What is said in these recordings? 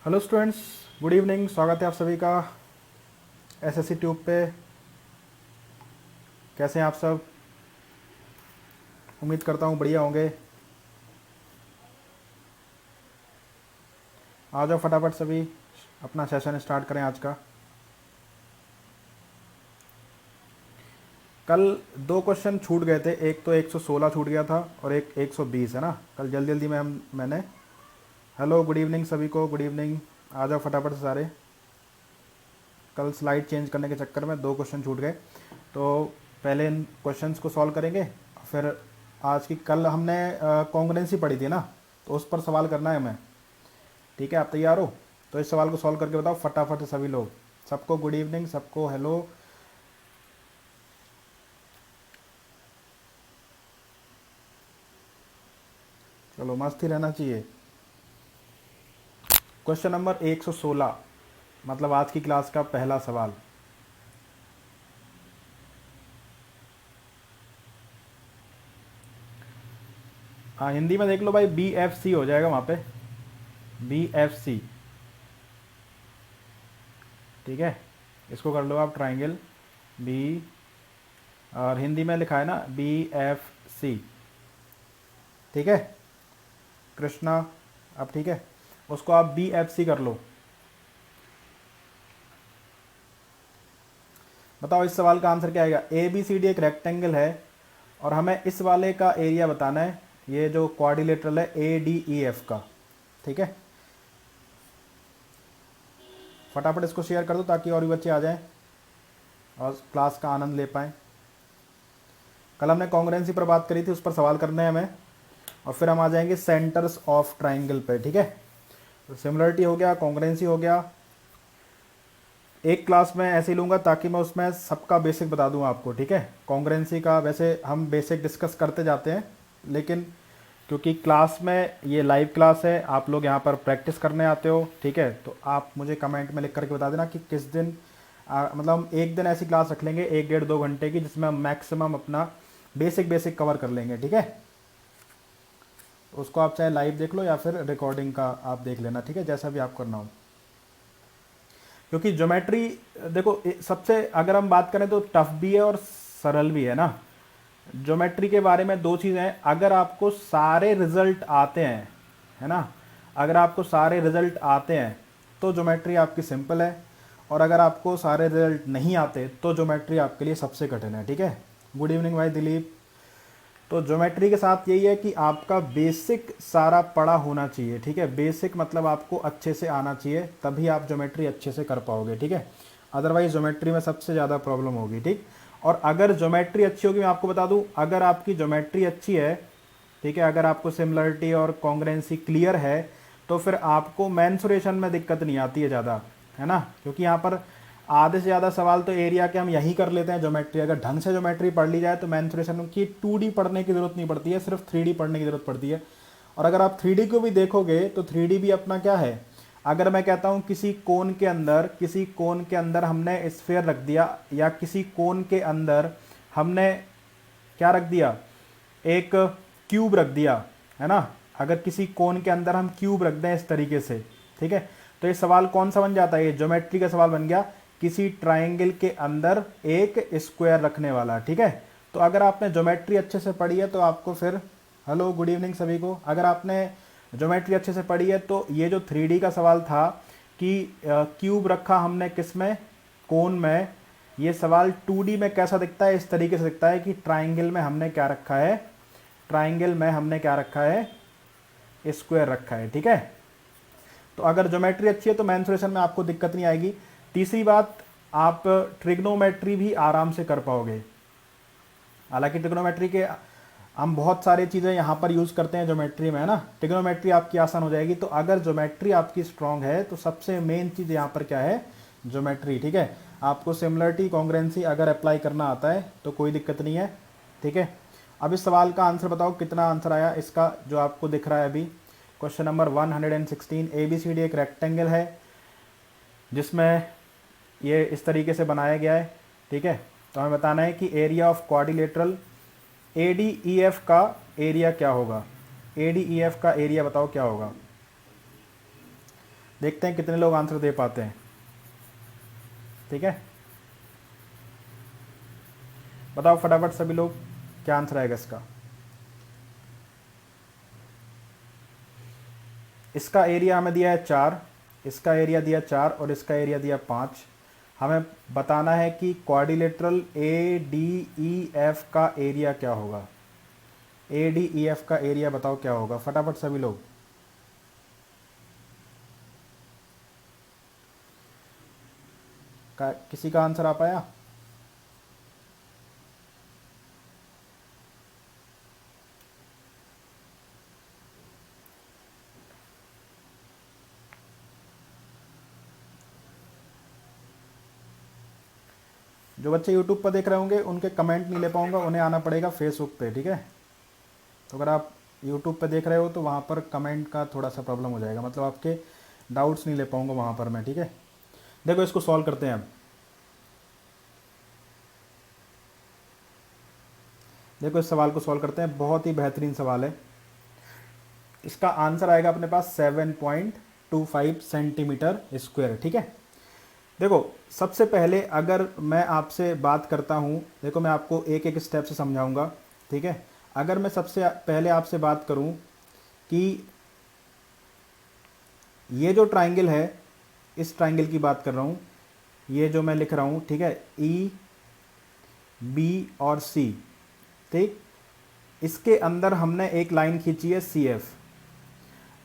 Hello students, good evening. स्वागत है आप सभी का एसएससी ट्यूब पे। कैसे हैं आप सब? उम्मीद करता हूँ बढ़िया होंगे। आ जाओ फटाफट सभी, अपना सेशन स्टार्ट करें आज का। कल दो क्वेश्चन छूट गए थे, एक तो 116 छूट गया था और एक 120 है ना। कल जल्दी जल्दी में मैंने हेलो गुड इवनिंग सभी को, गुड इवनिंग। आ जाओ फटाफट से सारे। कल स्लाइड चेंज करने के चक्कर में दो क्वेश्चन छूट गए, तो पहले इन क्वेश्चंस को सॉल्व करेंगे। फिर आज की, कल हमने कॉन्ग्रुएंसी पढ़ी थी ना, तो उस पर सवाल करना है हमें। ठीक है, आप तैयार हो? तो इस सवाल को सॉल्व करके बताओ फटाफट से सभी लोग। सबको गुड इवनिंग, सबको हेलो। चलो, मस्त ही रहना चाहिए। क्वेश्चन नंबर 116, मतलब आज की क्लास का पहला सवाल। हाँ, हिंदी में देख लो भाई, BFC हो जाएगा वहाँ पे, BFC। ठीक है, इसको कर लो आप ट्राइंगल बी, और हिंदी में लिखा है ना BFC। ठीक है कृष्णा, अब ठीक है, उसको आप BFC कर लो। बताओ इस सवाल का आंसर क्या आएगा। ABCD एक रेक्टेंगल है और हमें इस वाले का एरिया बताना है, ये जो क्वाड्रिलेटरल है ADEF का। ठीक है, फटाफट इसको शेयर कर दो ताकि और भी बच्चे आ जाएं और क्लास का आनंद ले पाएं। कल हमने कॉन्ग्रुएंसी पर बात करी थी, उस पर सवाल करने हैं हमें, और फिर हम आ जाएंगे सेंटर्स ऑफ ट्राइंगल पे। ठीक है, तो सिमिलरिटी हो गया, कॉन्ग्रुएंसी हो गया। एक क्लास में ऐसे ही लूँगा ताकि मैं उसमें सबका बेसिक बता दूँ आपको। ठीक है, कॉन्ग्रुएंसी का वैसे हम बेसिक डिस्कस करते जाते हैं, लेकिन क्योंकि क्लास में ये लाइव क्लास है, आप लोग यहाँ पर प्रैक्टिस करने आते हो। ठीक है, तो आप मुझे कमेंट में लिख करके बता देना कि किस दिन मतलब हम एक दिन ऐसी क्लास रख लेंगे 1 डेढ़ 2 घंटे की, जिसमें हम मैक्सिमम अपना बेसिक कवर कर लेंगे। ठीक है, उसको आप चाहे लाइव देख लो या फिर रिकॉर्डिंग का आप देख लेना। ठीक है, जैसा भी आप करना हो, क्योंकि ज्योमेट्री देखो सबसे अगर हम बात करें तो टफ भी है और सरल भी है ना। ज्योमेट्री के बारे में दो चीज़ें हैं, अगर आपको सारे रिजल्ट आते हैं, है ना, अगर आपको सारे रिजल्ट आते हैं तो ज्योमेट्री आपकी सिंपल है, और अगर आपको सारे रिजल्ट नहीं आते तो ज्योमेट्री आपके लिए सबसे कठिन है। ठीक है, गुड इवनिंग भाई दिलीप। तो ज्योमेट्री के साथ यही है कि आपका बेसिक सारा पढ़ा होना चाहिए। ठीक है, बेसिक मतलब आपको अच्छे से आना चाहिए, तभी आप ज्योमेट्री अच्छे से कर पाओगे। ठीक है, अदरवाइज ज्योमेट्री में सबसे ज़्यादा प्रॉब्लम होगी। ठीक, और अगर ज्योमेट्री अच्छी होगी, मैं आपको बता दूं, अगर आपकी ज्योमेट्री अच्छी है, ठीक है, अगर आपको सिमिलरिटी और कॉन्ग्रुएंसी क्लियर है, तो फिर आपको मेंसुरेशन में दिक्कत नहीं आती है ज़्यादा, है ना। क्योंकि यहाँ पर आधे से ज़्यादा सवाल तो एरिया के हम यहीं कर लेते हैं। ज्योमेट्री अगर ढंग से ज्योमेट्री पढ़ ली जाए तो मेंसुरेशन की 2D पढ़ने की ज़रूरत नहीं पड़ती है, सिर्फ 3D पढ़ने की ज़रूरत पड़ती है। और अगर आप 3D को भी देखोगे तो 3D भी अपना क्या है, अगर मैं कहता हूँ किसी कोन के अंदर हमने स्फेयर रख दिया, या किसी कोन के अंदर हमने क्या रख दिया, एक क्यूब रख दिया, है ना। अगर किसी कोन के अंदर हम क्यूब रख दें इस तरीके से, ठीक है, तो ये सवाल कौन सा बन जाता है, ये ज्योमेट्री का सवाल बन गया, किसी ट्राइंगल के अंदर एक स्क्वायर रखने वाला। ठीक है, तो अगर आपने ज्योमेट्री अच्छे से पढ़ी है तो आपको फिर, हेलो गुड इवनिंग सभी को, अगर आपने ज्योमेट्री अच्छे से पढ़ी है तो ये जो 3D का सवाल था कि क्यूब रखा हमने किस में, कोन में, ये सवाल 2D में कैसा दिखता है, इस तरीके से दिखता है कि ट्राइंगल में हमने क्या रखा है, ट्राइंगल में हमने क्या रखा है, स्क्वायर रखा है। ठीक है, तो अगर ज्योमेट्री अच्छी है तो मेंसुरेशन में आपको दिक्कत नहीं आएगी। तीसरी बात, आप ट्रिग्नोमेट्री भी आराम से कर पाओगे। हालांकि ट्रिग्नोमेट्री के हम बहुत सारी चीज़ें यहाँ पर यूज़ करते हैं ज्योमेट्री में, है ना, ट्रिग्नोमेट्री आपकी आसान हो जाएगी। तो अगर ज्योमेट्री आपकी स्ट्रांग है तो सबसे मेन चीज़ यहाँ पर क्या है, ज्योमेट्री। ठीक है, आपको सिमिलरिटी कॉन्ग्रुएंसी अगर अप्लाई करना आता है तो कोई दिक्कत नहीं है। ठीक है, अब इस सवाल का आंसर बताओ कितना आंसर आया इसका, जो आपको दिख रहा है अभी। क्वेश्चन नंबर 116, ABCD एक रेक्टेंगल है जिसमें ये इस तरीके से बनाया गया है। ठीक है, तो हमें बताना है कि एरिया ऑफ क्वाड्रिलेटरल ADEF का एरिया क्या होगा। ADEF का एरिया बताओ क्या होगा। देखते हैं कितने लोग आंसर दे पाते हैं। ठीक है, बताओ फटाफट सभी लोग क्या आंसर आएगा इसका। इसका एरिया हमें दिया है 4, इसका एरिया दिया 4 और इसका एरिया दिया 5। हमें बताना है कि quadrilateral A D E F का एरिया क्या होगा। ए डी ई एफ का एरिया बताओ क्या होगा, फटाफट सभी लोग। किसी का आंसर आ पाया? जो बच्चे यूट्यूब पर देख रहे होंगे उनके कमेंट नहीं ले पाऊंगा, उन्हें आना पड़ेगा फेसबुक पे। ठीक है, तो अगर आप यूट्यूब पे देख रहे हो तो वहाँ पर कमेंट का थोड़ा सा प्रॉब्लम हो जाएगा, मतलब आपके डाउट्स नहीं ले पाऊंगा वहाँ पर मैं। ठीक है, देखो इसको सॉल्व करते हैं अब। देखो इस सवाल को सॉल्व करते हैं, बहुत ही बेहतरीन सवाल है। इसका आंसर आएगा अपने पास 7.25 सेंटीमीटर स्क्वायर। ठीक है, देखो सबसे पहले अगर मैं आपसे बात करता हूँ, देखो मैं आपको एक एक स्टेप से समझाऊंगा। ठीक है, अगर मैं सबसे पहले आपसे बात करूँ कि ये जो ट्राइंगल है, इस ट्राइंगल की बात कर रहा हूँ, ये जो मैं लिख रहा हूँ, ठीक है, ई बी और सी। ठीक, इसके अंदर हमने एक लाइन खींची है सी एफ।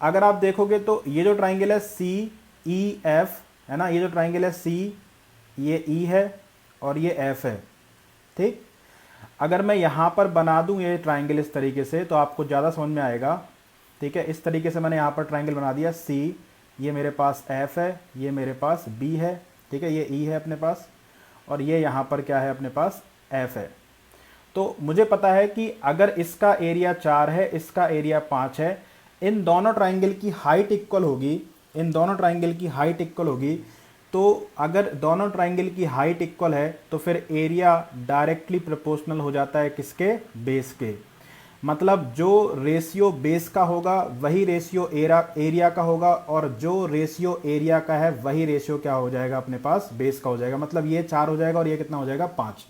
अगर आप देखोगे तो ये जो ट्राइंगल है सी ई एफ है ना, ये जो ट्राइंगल है सी, ये ई है और ये एफ है। ठीक, अगर मैं यहाँ पर बना दूँ ये ट्राइंगल इस तरीके से तो आपको ज़्यादा समझ में आएगा। ठीक है, इस तरीके से मैंने यहाँ पर ट्राइंगल बना दिया सी, ये मेरे पास एफ है, ये मेरे पास बी है। ठीक है, ये ई है अपने पास और ये यहाँ पर क्या है अपने पास एफ है। तो मुझे पता है कि अगर इसका एरिया 4 है, इसका एरिया 5 है, इन दोनों ट्राइंगल की हाइट इक्वल होगी, इन दोनों ट्राइंगल की हाइट इक्वल होगी। तो अगर दोनों ट्राइंगल की हाइट इक्वल है तो फिर एरिया डायरेक्टली प्रोपोर्शनल हो जाता है किसके, बेस के। मतलब जो रेशियो बेस का होगा वही रेशियो एरिया का होगा, और जो रेशियो एरिया का है वही रेशियो क्या हो जाएगा अपने पास, बेस का हो जाएगा। मतलब ये 4 हो जाएगा और ये कितना हो जाएगा, 5।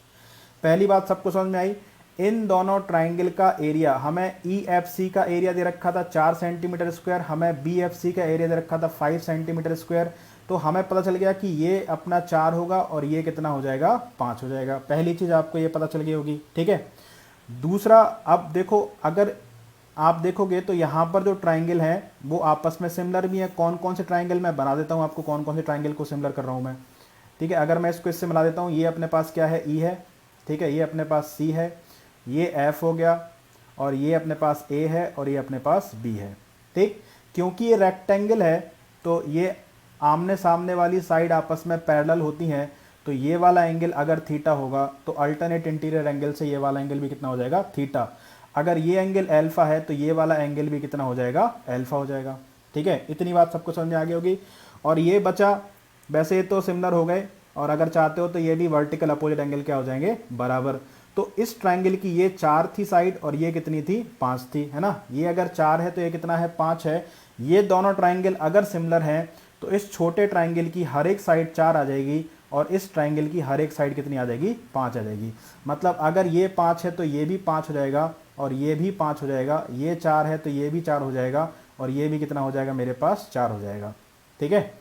पहली बात सबको समझ में आई। इन दोनों ट्राइंगल का एरिया, हमें ई एफ सी का एरिया दे रखा था 4 सेंटीमीटर स्क्वायर, हमें बी एफ सी का एरिया दे रखा था 5 सेंटीमीटर स्क्वायर। तो हमें पता चल गया कि ये अपना 4 होगा और ये कितना हो जाएगा, 5 हो जाएगा। पहली चीज़ आपको ये पता चल गई होगी। ठीक है, दूसरा, अब देखो अगर आप देखोगे तो यहाँ पर जो ट्राइंगल है वो आपस में सिमिलर भी है। कौन कौन से ट्राइंगल, मैं बना देता हूँ आपको कौन कौन से ट्राइंगल को सिमिलर कर रहा हूँ मैं। ठीक है, अगर मैं इसको इससे मिला देता हूँ, ये अपने पास क्या है, ई है। ठीक है, ये अपने पास सी है, ये एफ हो गया और ये अपने पास ए है और ये अपने पास बी है। ठीक, क्योंकि ये रेक्टेंगल है तो ये आमने सामने वाली साइड आपस में पैरेलल होती हैं, तो ये वाला एंगल अगर थीटा होगा तो अल्टरनेट इंटीरियर एंगल से ये वाला एंगल भी कितना हो जाएगा, थीटा। अगर ये एंगल अल्फा है तो ये वाला एंगल भी कितना हो जाएगा, अल्फा हो जाएगा। ठीक है, इतनी बात सबको समझ में आ गई होगी। और ये बचा, वैसे ये तो सिमिलर हो गए, और अगर चाहते हो तो ये भी वर्टिकल अपोजिट एंगल क्या हो जाएंगे, बराबर। तो इस ट्राइंगल की ये 4 थी साइड और ये कितनी थी, 5 थी, है ना। ये अगर 4 है तो ये कितना है, 5 है। ये दोनों ट्राइंगल अगर सिमिलर हैं तो इस छोटे ट्राइंगल की हर एक साइड 4 आ जाएगी और इस ट्राइंगल की हर एक साइड कितनी आ जाएगी, 5 आ जाएगी। मतलब अगर ये 5 है तो ये भी 5 हो जाएगा और ये भी 5 हो जाएगा। ये 4 है तो ये भी 4 हो जाएगा और ये भी कितना हो जाएगा, मेरे पास 4 हो जाएगा। ठीक है,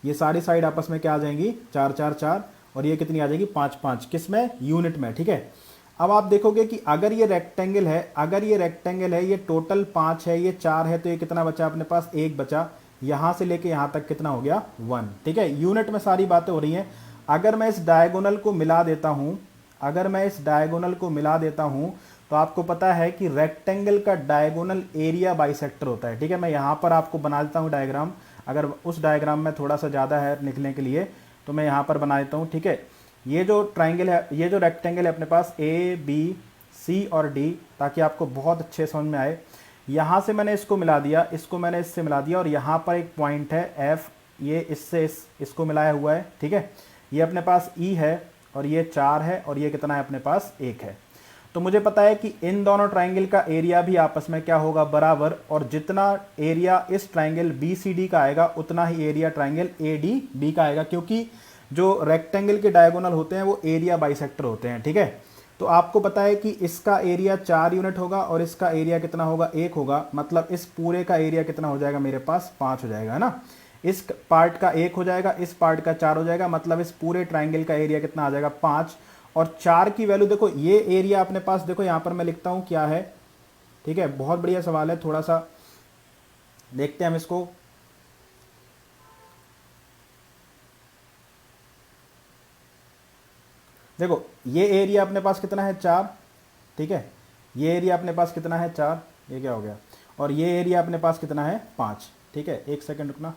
ये सारी साइड आपस में क्या आ जाएंगी, 4 4 4, और ये कितनी आ जाएगी, 5 5, किस में, यूनिट में। ठीक है, अब आप देखोगे कि अगर ये रेक्टेंगल है, अगर ये रेक्टेंगल है, ये टोटल 5 है, ये 4 है, तो ये कितना बचा अपने पास, 1 बचा। यहाँ से लेके यहाँ तक कितना हो गया, 1। ठीक है, यूनिट में सारी बातें हो रही हैं। अगर मैं इस डायगोनल को मिला देता हूँ, अगर मैं इस डायगोनल को मिला देता हूँ तो आपको पता है कि रेक्टेंगल का डायगोनल एरिया बाइसेक्टर होता है। ठीक है, मैं यहाँ पर आपको बना देता हूँ डायग्राम। अगर उस डायग्राम में थोड़ा सा ज़्यादा है लिखने के लिए तो मैं यहाँ पर बना देता हूँ। ठीक है, ये जो ट्राइंगल है, ये जो रेक्टेंगल है अपने पास ए बी सी और डी, ताकि आपको बहुत अच्छे समझ में आए। यहाँ से मैंने इसको मिला दिया, इसको मैंने इससे मिला दिया, और यहाँ पर एक पॉइंट है एफ, ये इससे इसको मिलाया हुआ है। ठीक है, ये अपने पास ई है और ये 4 है और ये कितना है अपने पास, 1 है। तो मुझे पता है कि इन दोनों ट्राइंगल का एरिया भी आपस में क्या होगा, बराबर, और जितना एरिया इस ट्राइंगल बी सी डी का आएगा उतना ही area triangle A D B का आएगा, क्योंकि जो रेक्टेंगल के डायगोनल होते हैं वो एरिया बाइसेक्टर होते हैं। ठीक है, तो आपको पता है कि इसका एरिया 4 यूनिट होगा और इसका एरिया कितना होगा, 1 होगा, मतलब इस पूरे का एरिया कितना हो जाएगा मेरे पास, 5 हो जाएगा, है ना। इस पार्ट का 1 हो जाएगा, इस पार्ट का 4 हो जाएगा, मतलब इस पूरे ट्राइंगल का एरिया कितना आ जाएगा, 5। और 4 की वैल्यू देखो, ये एरिया अपने पास देखो यहां पर मैं लिखता हूं क्या है। ठीक है, बहुत बढ़िया सवाल है, थोड़ा सा देखते हैं हम इसको। देखो ये एरिया अपने पास कितना है, 4। ठीक है, ये एरिया अपने पास कितना है, 4, ये क्या हो गया, और ये एरिया अपने पास कितना है, 5। ठीक है, एक सेकंड रुकना।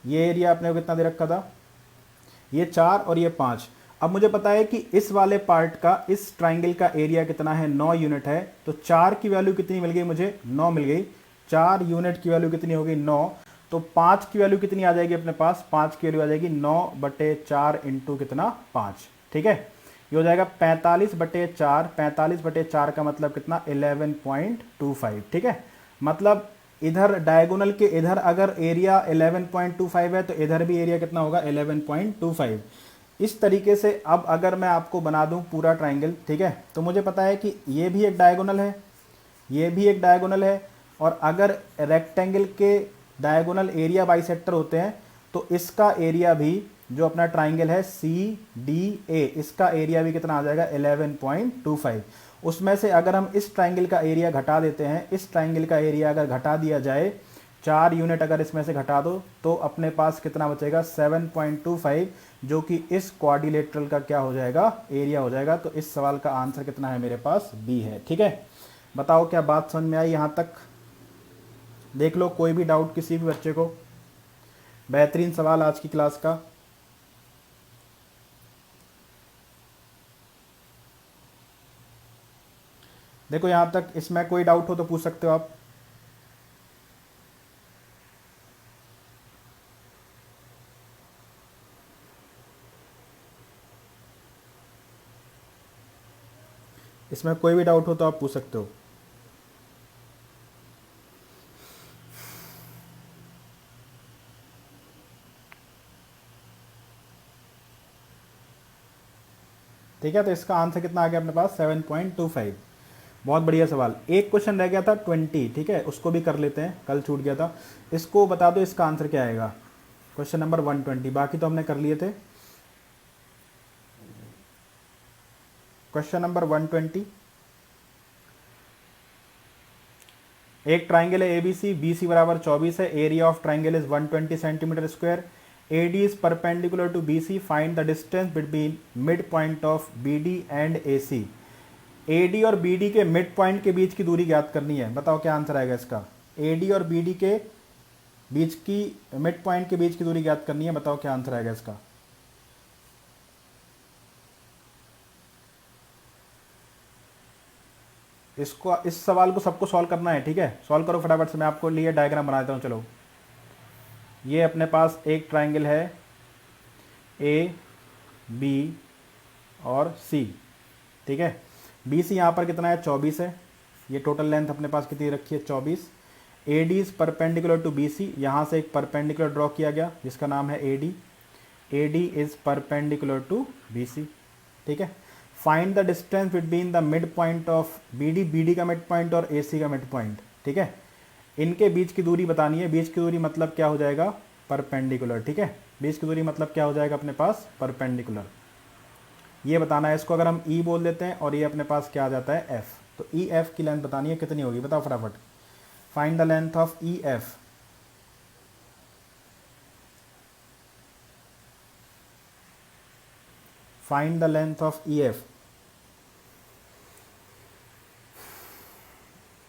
ये एरिया अपने को कितना दे रखा था, ये 4 और ये 5। अब मुझे पता है कि इस वाले पार्ट का, इस ट्राइंगल का एरिया कितना है, 9 यूनिट है। तो 4 की वैल्यू कितनी मिल गई मुझे, 9 मिल गई। 4 यूनिट की वैल्यू कितनी होगी, 9। तो 5 की वैल्यू कितनी आ जाएगी अपने पास, 5 की वैल्यू आ जाएगी 9/4 इंटू कितना, 5। ठीक है, ये हो जाएगा 45/4। 45/4 का मतलब कितना, 11.25। ठीक है, मतलब इधर डायगोनल के इधर अगर एरिया 11.25 है तो इधर भी एरिया कितना होगा, 11.25। इस तरीके से अब अगर मैं आपको बना दूं पूरा ट्राइंगल, ठीक है, तो मुझे पता है कि ये भी एक डायगोनल है, ये भी एक डायगोनल है, और अगर रेक्टेंगल के डायगोनल एरिया बाइसेक्टर होते हैं तो इसका एरिया भी, जो अपना ट्राइंगल है सी डी ए, इसका एरिया भी कितना आ जाएगा, 11.25। उसमें से अगर हम इस ट्राइंगल का एरिया घटा देते हैं, इस ट्राइंगल का एरिया अगर घटा दिया जाए, 4 यूनिट अगर इसमें से घटा दो तो अपने पास कितना बचेगा, 7.25, जो कि इस क्वाड्रिलेटरल का क्या हो जाएगा, एरिया हो जाएगा। तो इस सवाल का आंसर कितना है मेरे पास, बी है। ठीक है, बताओ क्या बात समझ में आई यहाँ तक, देख लो कोई भी डाउट किसी भी बच्चे को। बेहतरीन सवाल आज की क्लास का। देखो यहाँ तक, इसमें कोई डाउट हो तो पूछ सकते हो आप। इसमें कोई भी डाउट हो तो आप पूछ सकते हो। ठीक है, तो इसका आंसर कितना आ गया अपने पास, 7.25। बहुत बढ़िया सवाल। एक क्वेश्चन रह गया था 20, ठीक है, उसको भी कर लेते हैं, कल छूट गया था। इसको बता दो इसका आंसर क्या आएगा, क्वेश्चन नंबर 120। बाकी तो हमने कर लिए थे। क्वेश्चन नंबर 120, एक ट्राइंगल है एबीसी, बीसी बराबर 24 है, area of triangle is 120 centimetre square, AD is perpendicular to BC, find the distance between mid point of BD and AC. AD और बीडी के मिड पॉइंट के बीच की दूरी ज्ञात करनी है, बताओ क्या आंसर आएगा इसका। एडी और बीडी के बीच की, मिड पॉइंट के बीच की दूरी ज्ञात करनी है, बताओ क्या आंसर आएगा इसका। इसको, इस सवाल को सबको सॉल्व करना है, ठीक है, सॉल्व करो फटाफट से। मैं आपको लिए डायग्राम बना देता हूँ, चलो। ये अपने पास एक ट्राइंगल है ए बी और सी, ठीक है। बी सी यहाँ पर कितना है, 24 है। ये टोटल लेंथ अपने पास कितनी रखी है, 24। A D is perpendicular to B C, यहाँ से एक परपेंडिकुलर ड्रॉ किया गया जिसका नाम है A D. A D is perpendicular to B C, ठीक है। Find the distance between the mid point of B D, B D का मिड पॉइंट और ए सी का मिड पॉइंट, ठीक है। इनके बीच की दूरी बतानी है। बीच की दूरी मतलब क्या हो जाएगा, परपेंडिकुलर, ठीक है। बीच की दूरी मतलब क्या हो जाएगा अपने पास, परपेंडिकुलर, ये बताना है। इसको अगर हम ई बोल देते हैं और ये अपने पास क्या आ जाता है, एफ। तो ई एफ की लेंथ बतानी है, कितनी होगी बताओ फटाफट। Find the length of E F. Find the length of E F.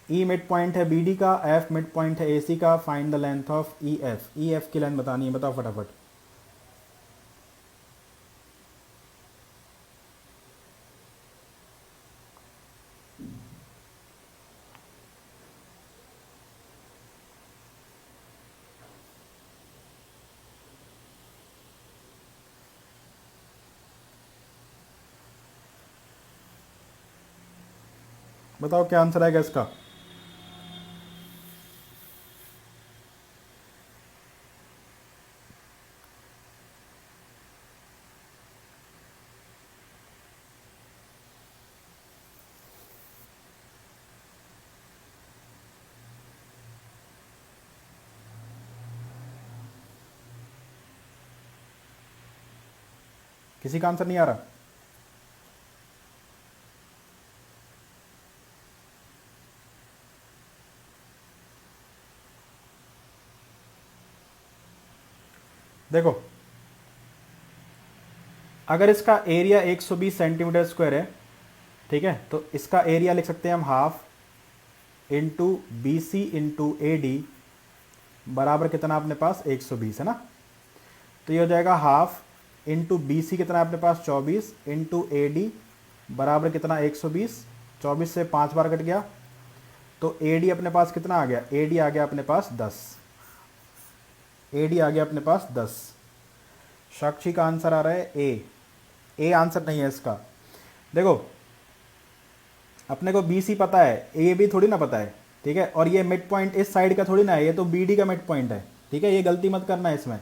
E mid point है बी डी का, एफ मिड पॉइंट है ए सी का। Find the length of E F. E F की लेंथ बतानी है, बताओ फटाफट। बताओ क्या आंसर आएगा इसका। किसी का आंसर नहीं आ रहा। देखो, अगर इसका एरिया 120 सेंटीमीटर स्क्वायर है, ठीक है, तो इसका एरिया लिख सकते हैं हम half into B C into A D बराबर कितना अपने पास 120 है ना। तो ये हो जाएगा हाफ इंटू बी सी कितना अपने पास 24 इंटू ए डी बराबर कितना 120। 24 से 5 बार कट गया तो ए डी अपने पास कितना आ गया, ए डी आ गया अपने पास 10। ए डी आ गया अपने पास 10। साक्षी का आंसर आ रहा है ए आंसर नहीं है इसका। देखो, अपने को बी सी पता है, ए बी थोड़ी ना पता है, ठीक है, और ये मिड पॉइंट इस साइड का थोड़ी ना है, ये तो बी डी का मिड पॉइंट है, ठीक है। ये गलती मत करना है इसमें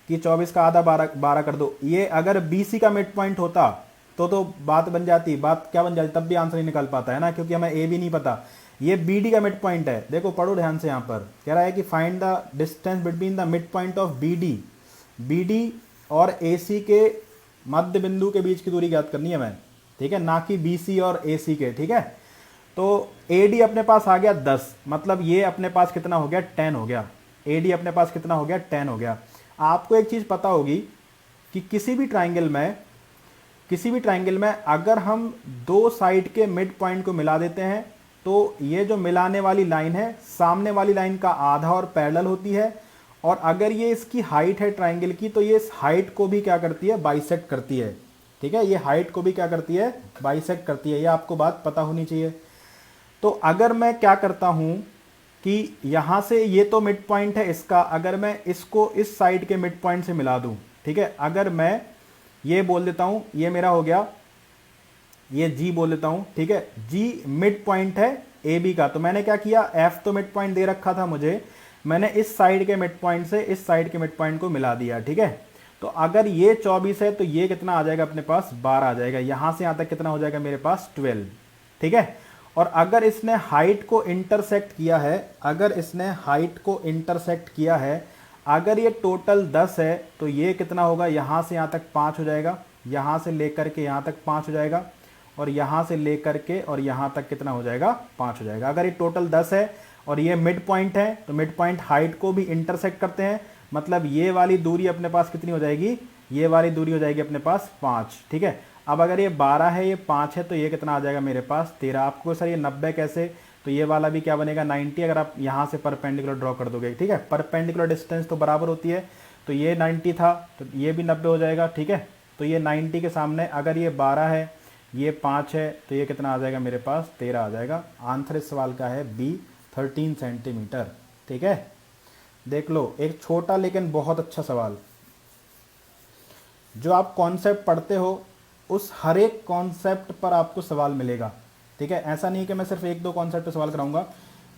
कि 24 का आधा 12 कर दो। ये अगर बी सी का मिड पॉइंट होता तो बात बन जाती, बात क्या बन जाती, तब भी आंसर नहीं निकल पाता है ना, क्योंकि हमें ए भी नहीं पता। ये बी डी का मिड पॉइंट है। देखो पढ़ो ध्यान से, यहाँ पर कह रहा है कि find the distance between the mid point of B D और ए सी के मध्य बिंदु के बीच की दूरी ज्ञात करनी है हमें, ठीक है, ना कि बी सी और ए सी के, ठीक है। तो ए डी अपने पास आ गया 10, मतलब ये अपने पास कितना हो गया 10 हो गया। ए डी अपने पास कितना हो गया 10 हो गया। आपको एक चीज़ पता होगी कि किसी भी ट्राइंगल में अगर हम दो साइड के मिड पॉइंट को मिला देते हैं तो ये जो मिलाने वाली लाइन है सामने वाली लाइन का आधा और पैरेलल होती है, और अगर ये इसकी हाइट है ट्राइंगल की तो ये इस हाइट को भी क्या करती है, बाइसेक्ट करती है, ठीक है। ये हाइट को भी क्या करती है, बाइसेक्ट करती है। ये आपको बात पता होनी चाहिए। तो अगर मैं क्या करता हूं कि यहां से ये तो मिड पॉइंट है इसका, अगर मैं इसको इस साइड के मिड पॉइंट से मिला दूं, ठीक है, अगर मैं ये बोल देता हूं, ये मेरा हो गया, ये जी बोल देता हूं, ठीक है, जी मिड पॉइंट है ए बी का। तो मैंने क्या किया, एफ तो मिड पॉइंट दे रखा था मुझे, मैंने इस साइड के मिड पॉइंट से इस साइड के मिड पॉइंट को मिला दिया, ठीक है। तो अगर ये 24 है तो ये कितना आ जाएगा अपने पास 12 आ जाएगा। यहां से यहां तक कितना हो जाएगा मेरे पास 12, ठीक है। और अगर इसने हाइट को इंटरसेक्ट किया है, अगर ये टोटल 10 है तो ये कितना होगा, यहां से यहां तक 5 हो जाएगा, यहां से लेकर के यहां तक 5 हो जाएगा, और यहां से लेकर के और यहां तक कितना हो जाएगा 5 हो जाएगा। अगर ये टोटल 10 है और ये मिड पॉइंट है तो मिड पॉइंट हाइट को भी इंटरसेक्ट करते हैं, मतलब ये वाली दूरी अपने पास कितनी हो जाएगी, ये वाली दूरी हो जाएगी अपने पास 5, ठीक है। अब अगर ये 12 है, ये 5 है, तो ये कितना आ जाएगा मेरे पास 13। आपको सर ये 90 कैसे, तो ये वाला भी क्या बनेगा 90, अगर आप यहाँ से परपेंडिकुलर ड्रॉ कर दोगे, ठीक है। परपेंडिकुलर डिस्टेंस तो बराबर होती है, तो ये 90 था तो ये भी 90 हो जाएगा, ठीक है। तो ये 90 के सामने अगर ये 12 है, ये 5 है, तो ये कितना आ जाएगा मेरे पास 13 आ जाएगा। आंसर इस सवाल का है बी 13 सेंटीमीटर, ठीक है। देख लो, एक छोटा लेकिन बहुत अच्छा सवाल। जो आप कॉन्सेप्ट पढ़ते हो उस हर एक कॉन्सेप्ट पर आपको सवाल मिलेगा, ठीक है। ऐसा नहीं कि मैं सिर्फ 1-2 कॉन्सेप्ट पे सवाल कराऊंगा,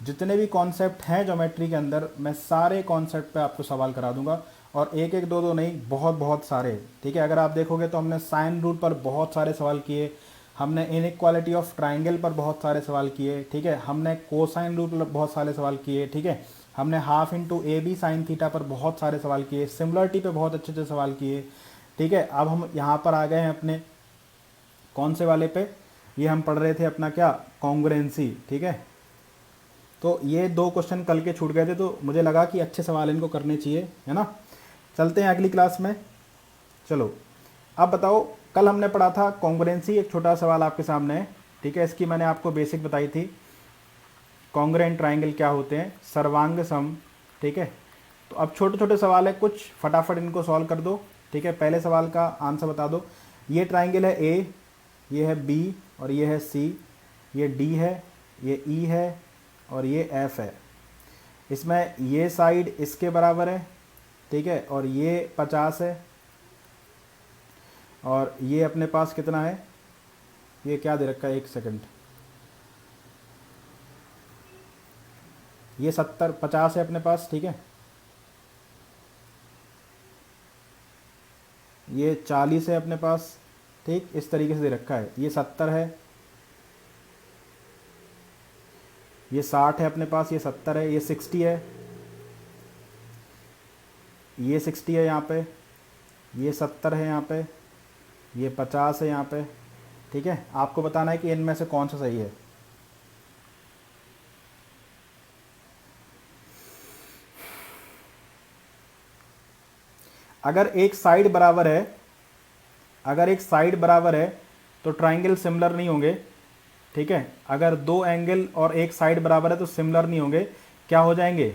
जितने भी कॉन्सेप्ट हैं ज्योमेट्री के अंदर मैं सारे कॉन्सेप्ट पे आपको सवाल करा दूंगा, और 1-1 2-2 नहीं, बहुत बहुत सारे, ठीक है। अगर आप देखोगे तो हमने साइन रूल पर बहुत सारे सवाल किए, हमने इनइक्वालिटी ऑफ ट्राइंगल पर बहुत सारे सवाल किए, ठीक है, हमने कोसाइन रूल पर बहुत सारे सवाल किए, ठीक है, हमने half into A B sine theta पर बहुत सारे सवाल किए, सिमिलरिटी पे बहुत अच्छे अच्छे सवाल किए, ठीक है। अब हम यहाँ पर आ गए हैं अपने कौन से वाले पे, ये हम पढ़ रहे थे अपना क्या, कॉन्ग्रुएंसी, ठीक है। तो ये 2 क्वेश्चन कल के छूट गए थे, तो मुझे लगा कि अच्छे सवाल इनको करने चाहिए, है ना। चलते हैं अगली क्लास में। चलो अब बताओ, कल हमने पढ़ा था कॉन्ग्रुएंसी, एक छोटा सवाल आपके सामने है, ठीक है। इसकी मैंने आपको बेसिक बताई थी, कॉन्ग्रुएंट ट्राइंगल क्या होते हैं, सर्वांग सम, ठीक है। तो अब छोटे छोटे सवाल है कुछ, फटाफट इनको सॉल्व कर दो, ठीक है। पहले सवाल का आंसर बता दो। ये ट्राइंगल है ए, ये है बी और ये है सी, ये डी है, ये ई है और ये एफ है। इसमें ये साइड इसके बराबर है, ठीक है, और ये 50 है, और ये अपने पास कितना है, ये क्या दे रखा है, 1 सेकंड, ये 70 50 है अपने पास, ठीक है। ये 40 है अपने पास, ठीक, इस तरीके से दे रखा है। ये 70 है, ये 60 है अपने पास, ये 70 है, ये 60 है, ये 60 है यहाँ पे, ये 70 है यहाँ पे, ये 50 है यहाँ पे, ठीक है। आपको बताना है कि इनमें से कौन सा सही है। अगर एक साइड बराबर है, अगर एक साइड बराबर है तो ट्राइंगल सिमिलर नहीं होंगे, ठीक है। अगर दो एंगल और एक साइड बराबर है तो सिमिलर नहीं होंगे, क्या हो जाएंगे,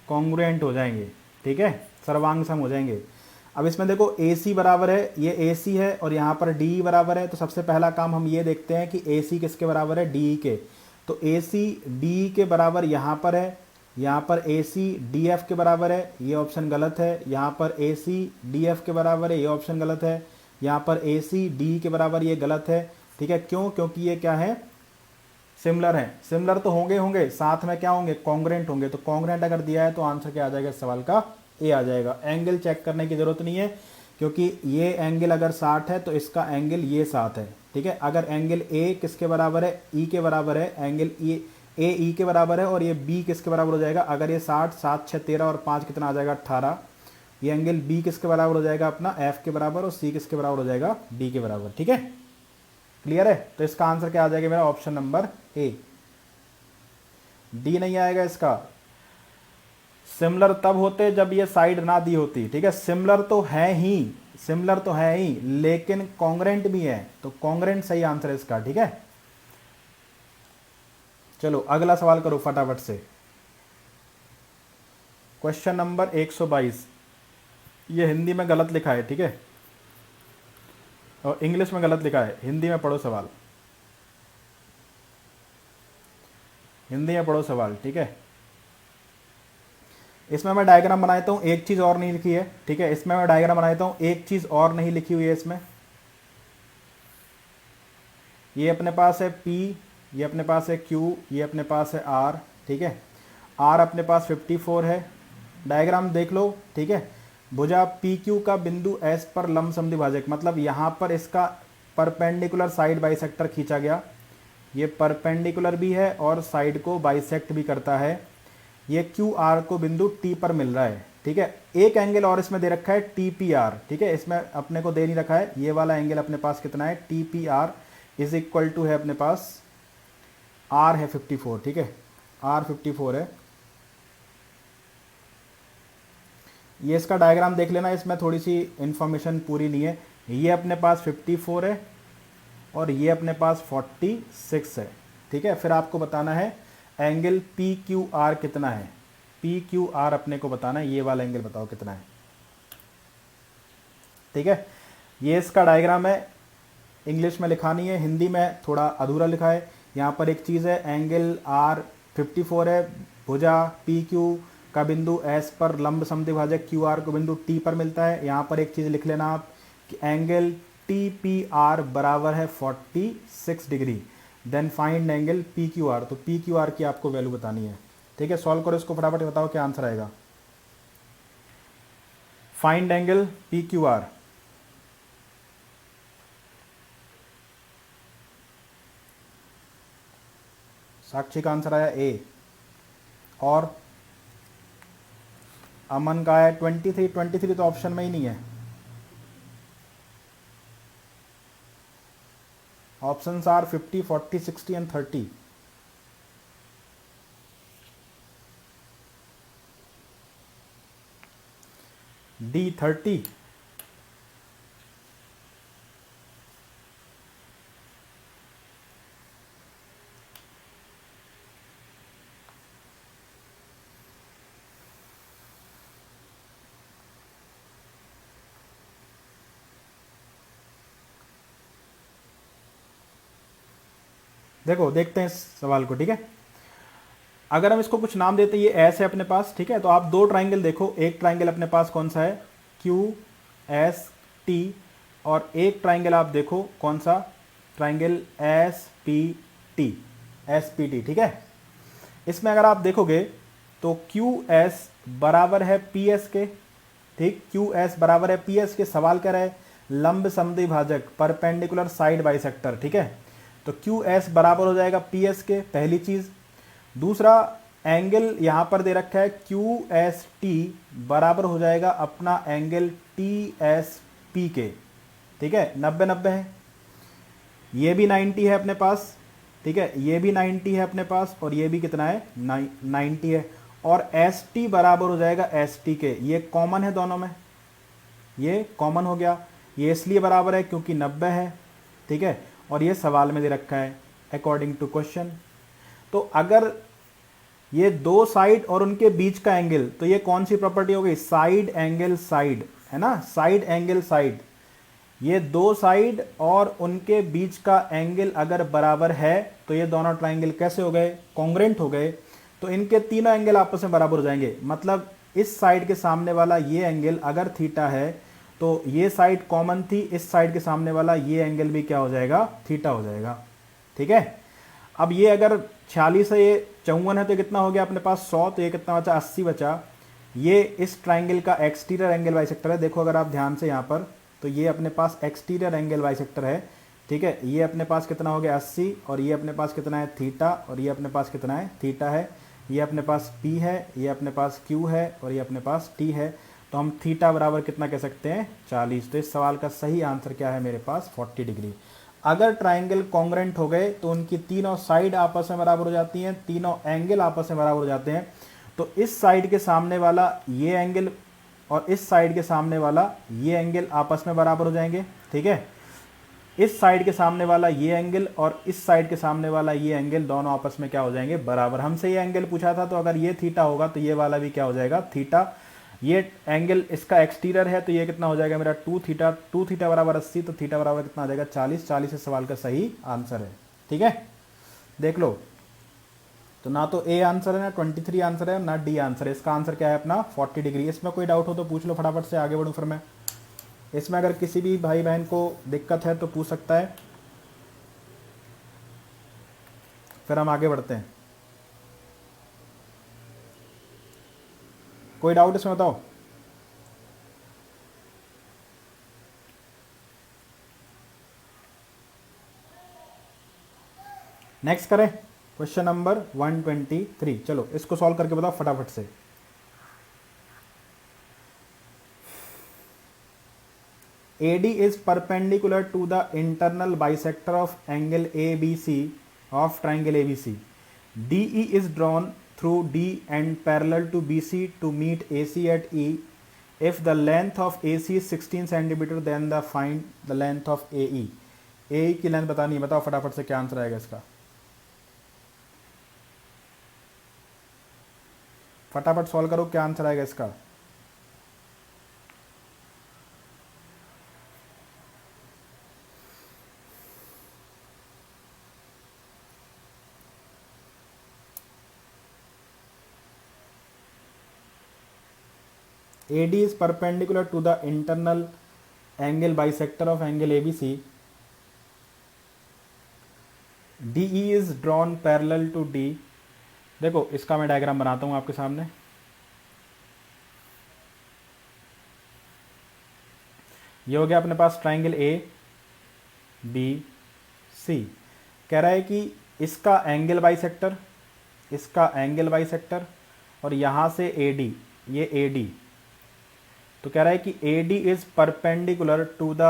कॉन्ग्रुएंट हो जाएंगे, ठीक है, सर्वांग सम हो जाएंगे। अब इसमें देखो AC बराबर है, ये AC है और यहाँ पर DE बराबर है, तो सबसे पहला काम हम ये देखते हैं कि AC किसके बराबर है, DE के। तो AC DE के बराबर यहाँ पर है, यहाँ पर AC DF के बराबर है, ये ऑप्शन गलत है। यहाँ पर AC DF के बराबर है, ये ऑप्शन गलत है। यहाँ पर AC DE के बराबर, ये गलत है, ठीक है। क्यों, क्योंकि ये क्या है, सिमिलर है। सिमिलर तो होंगे होंगे, साथ में क्या होंगे, कॉन्ग्रुएंट होंगे। तो कॉन्ग्रुएंट अगर दिया है तो आंसर क्या आ जाएगा इस सवाल का, ए आ जाएगा। एंगल चेक करने की जरूरत नहीं है, क्योंकि ये एंगल अगर 60 है तो इसका एंगल ये 60 है, ठीक है। अगर एंगल ए किसके बराबर है, ई के बराबर है, एंगल ए ई के बराबर है, और ये बी किसके बराबर हो जाएगा, अगर ये 60, 7 6 13 और 5 कितना आ जाएगा, 18। ये एंगल बी किसके बराबर हो जाएगा, अपना एफ के बराबर, और सी किसके बराबर हो जाएगा, डी के बराबर, ठीक है। क्लियर है। तो इसका आंसर क्या आ जाएगा मेरा, ऑप्शन नंबर ए। डी नहीं आएगा इसका। सिमिलर तब होते जब ये साइड ना दी होती, ठीक है। सिमिलर तो है ही, सिमिलर तो है ही, लेकिन कॉन्ग्रुएंट भी है, तो कॉन्ग्रुएंट सही आंसर है इसका, ठीक है। चलो अगला सवाल करो फटाफट से। Question number 122। ये हिंदी में गलत लिखा है, ठीक है, और इंग्लिश में गलत लिखा है। हिंदी में पढ़ो सवाल, हिंदी में पढ़ो सवाल, ठीक है। इसमें मैं डायग्राम बनाता हूँ, एक चीज़ और नहीं लिखी है, ठीक है। इसमें मैं डायग्राम बनाता हूँ, एक चीज़ और नहीं लिखी हुई है इसमें। ये अपने पास है P, ये अपने पास है Q, ये अपने पास है R, ठीक है। R अपने पास 54 है। डायग्राम देख लो, ठीक है। भुजा PQ का बिंदु S पर लंब समद्विभाजक, मतलब यहाँ पर इसका परपेंडिकुलर साइड बाइसेक्टर खींचा गया। ये परपेंडिकुलर भी है और साइड को बाइसेक्ट भी करता है। ये QR को बिंदु T पर मिल रहा है, ठीक है। एक एंगल और इसमें दे रखा है TPR, ठीक है। इसमें अपने को दे नहीं रखा है, ये वाला एंगल अपने पास कितना है, TPR इज इक्वल टू है अपने पास, R है 54, ठीक है, R 54 है। ये इसका डायग्राम देख लेना, इसमें थोड़ी सी इंफॉर्मेशन पूरी नहीं है। ये अपने पास 54 है और ये अपने पास 46 है, ठीक है। फिर आपको बताना है एंगल PQR कितना है, PQR अपने को बताना है, ये वाला एंगल बताओ कितना है, ठीक है। ये इसका डायग्राम है, इंग्लिश में लिखा नहीं है, हिंदी में थोड़ा अधूरा लिखा है। यहाँ पर एक चीज़ है, एंगल R 54 है, भुजा PQ का बिंदु S पर लंब समद्विभाजक QR को बिंदु T पर मिलता है। यहाँ पर एक चीज़ लिख लेना आप कि एंगल TPR बराबर है 46 डिग्री। देन फाइंड एंगल PQR, तो PQR की आपको वैल्यू बतानी है, ठीक है। सॉल्व करो इसको फटाफट, बताओ क्या आंसर आएगा। Find angle PQR। साक्षी का आंसर आया ए, और अमन का है 23। 23 तो ऑप्शन में ही नहीं है। Options are 50, 40, 60 and 30। D 30। देखो देखते हैं इस सवाल को, ठीक है। अगर हम इसको कुछ नाम देते हैं, ये एस है अपने पास, ठीक है। तो आप दो ट्राइंगल देखो, एक ट्राइंगल अपने पास कौन सा है, QST, और एक ट्राइंगल आप देखो कौन सा, ट्राइंगल SPT, ठीक है। इसमें अगर आप देखोगे तो क्यू एस बराबर है पी एस के, ठीक, क्यू एस बराबर है पी एस के। सवाल क्या रहे, लंब समद्वि भाजक परपेंडिकुलर साइड बाइसेक्टर, ठीक है। तो क्यू एस बराबर हो जाएगा पी एस के, पहली चीज। दूसरा, एंगल यहां पर दे रखा है क्यू एस टी बराबर हो जाएगा अपना एंगल टी एस पी के, ठीक है, 90-90 है। ये भी 90 है अपने पास, ठीक है, ये भी 90 है अपने पास, और ये भी कितना है 90 है। और एस टी बराबर हो जाएगा एस टी के, ये कॉमन है दोनों में, ये कॉमन हो गया। ये इसलिए बराबर है क्योंकि 90 है, ठीक है, और ये सवाल में दे रखा है अकॉर्डिंग टू क्वेश्चन। तो अगर ये दो साइड और उनके बीच का एंगल, तो ये कौन सी प्रॉपर्टी हो गई, साइड एंगल साइड, है ना, साइड एंगल साइड। ये दो साइड और उनके बीच का एंगल अगर बराबर है तो ये दोनों ट्राइंगल कैसे हो गए, कॉन्ग्रेंट हो गए। तो इनके तीनों एंगल आपस में बराबर हो जाएंगे। मतलब इस साइड के सामने वाला ये एंगल अगर थीटा है तो ये साइड कॉमन थी, इस साइड के सामने वाला ये एंगल भी क्या हो जाएगा, थीटा हो जाएगा, ठीक है। अब ये अगर 46 है, ये 54 है, तो कितना हो गया अपने पास 100, तो ये कितना बचा 80 बचा। ये इस ट्राइंगल का एक्सटीरियर एंगल बाइसेक्टर है। देखो अगर आप ध्यान से यहाँ पर, तो ये अपने पास एक्सटीरियर एंगल बाइसेक्टर है, ठीक है। ये अपने पास कितना हो गया 80, और ये अपने पास कितना है थीटा, और ये अपने पास कितना है थीटा है। ये अपने पास P है, ये अपने पास Q है, और ये अपने पास T है। तो हम थीटा बराबर कितना कह सकते हैं 40। तो इस सवाल का सही आंसर क्या है मेरे पास 40 डिग्री। अगर ट्राइंगल कॉन्ग्रेंट हो गए तो उनकी तीनों साइड आपस में बराबर हो जाती हैं, तीनों एंगल आपस में बराबर हो जाते हैं। तो इस साइड के सामने वाला ये एंगल और इस साइड के सामने वाला ये एंगल आपस में बराबर हो जाएंगे, ठीक है। इस साइड के सामने वाला ये एंगल और इस साइड के सामने वाला ये एंगल दोनों आपस में क्या हो जाएंगे, बराबर। हमसे ये एंगल पूछा था, तो अगर ये थीटा होगा तो ये वाला भी क्या हो जाएगा, थीटा। ये एंगल इसका एक्सटीरियर है, तो ये कितना हो जाएगा मेरा 2 थीटा, 2 थीटा बराबर 80, तो थीटा बराबर कितना आ जाएगा 40। 40 इस सवाल का सही आंसर है, ठीक है। देख लो, तो ना तो ए आंसर है, ना 23 आंसर है, ना डी आंसर है। इसका आंसर क्या है अपना 40 डिग्री। इसमें कोई डाउट हो तो पूछ लो, फटाफट से आगे बढ़ूँ फिर मैं। इसमें अगर किसी भी भाई बहन को दिक्कत है तो पूछ सकता है, फिर हम आगे बढ़ते हैं। कोई डाउट इसमें बताओ। नेक्स्ट करें क्वेश्चन नंबर 123। चलो इसको सॉल्व करके बताओ फटाफट से। AD is perpendicular to the internal bisector of angle ABC of triangle ABC. DE is drawn through D and parallel to BC to meet AC at E. If the length of AC is 16 cm, then find the length of AE. AE की length बतानी है, बताओ फटाफट से क्या answer आएगा इसका। फटाफट सॉल्व करो, क्या आंसर आएगा इसका। AD is perpendicular to the internal angle bisector of angle ABC. DE is drawn parallel to D. देखो इसका मैं डायग्राम बनाता हूं आपके सामने। ये हो गया अपने पास ट्राइंगल A B C। कह रहा है कि इसका एंगल बाइसेक्टर, इसका एंगल बाइसेक्टर, और यहां से AD, ये AD। तो कह रहा है कि AD is perpendicular to the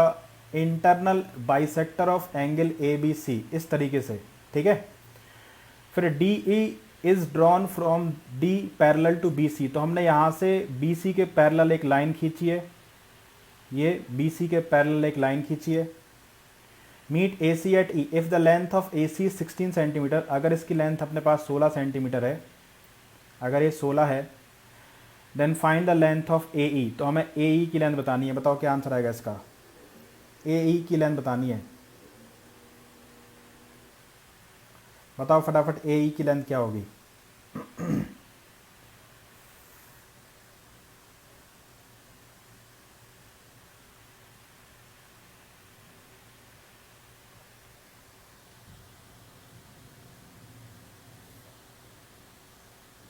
internal bisector of angle ABC, इस तरीके से, ठीक है। फिर DE is drawn from D parallel to BC। तो हमने यहां से BC के पैरेलल एक लाइन खींची है, ये BC के पैरेलल एक लाइन खींची है। Meet AC at E if the length of AC 16 centimetre. अगर इसकी लेंथ अपने पास 16 सेंटीमीटर है, अगर ये 16 है, then find the length of AE। तो हमें AE की लेंथ बतानी है। बताओ क्या आंसर आएगा इसका। AE की लेंथ बतानी है, बताओ फटाफट AE की लेंथ क्या होगी।